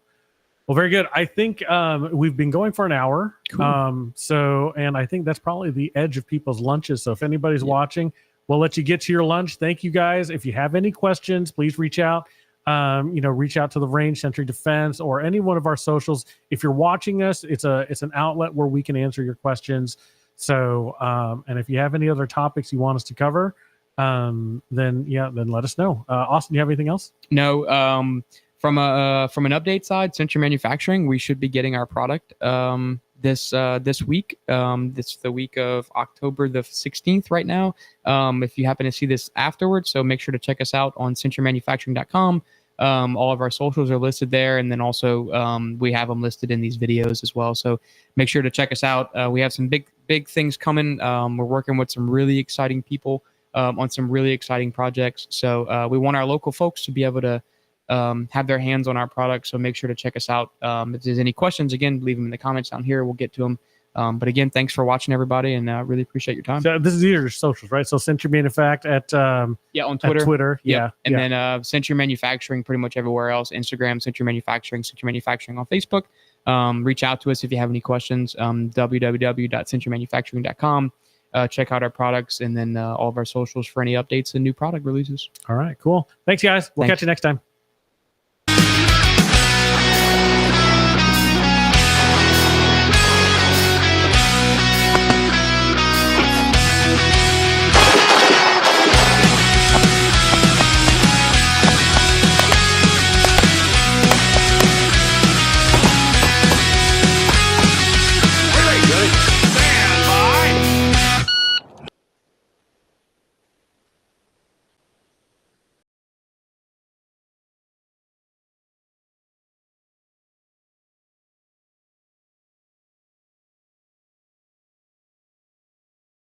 Speaker 1: Well, very good. I think we've been going for an hour.
Speaker 2: Cool.
Speaker 1: And I think that's probably the edge of people's lunches. So if anybody's watching, we'll let you get to your lunch. Thank you guys. If you have any questions, please reach out. Reach out to the Range Century Defense or any one of our socials. If you're watching us, it's an outlet where we can answer your questions. So, and if you have any other topics you want us to cover, then let us know. Austin, do you have anything else?
Speaker 2: No. From an update side, Century Manufacturing, we should be getting our product this week. This the week of October the 16th right now. If you happen to see this afterwards, so make sure to check us out on centurymanufacturing.com. All of our socials are listed there, and then also we have them listed in these videos as well. So make sure to check us out. We have some big things coming. We're working with some really exciting people on some really exciting projects. So we want our local folks to be able to have their hands on our products. So make sure to check us out. If there's any questions, again, leave them in the comments down here. We'll get to them. But again, thanks for watching, everybody, and really appreciate your time.
Speaker 1: So this is your socials, right? So Century Manufact at
Speaker 2: on Twitter.
Speaker 1: At Twitter,
Speaker 2: yeah. And then Century Manufacturing pretty much everywhere else. Instagram, Century Manufacturing on Facebook. Reach out to us if you have any questions. www.centurymanufacturing.com. Check out our products and then all of our socials for any updates and new product releases.
Speaker 1: All right, cool. Thanks, guys. We'll catch you next time.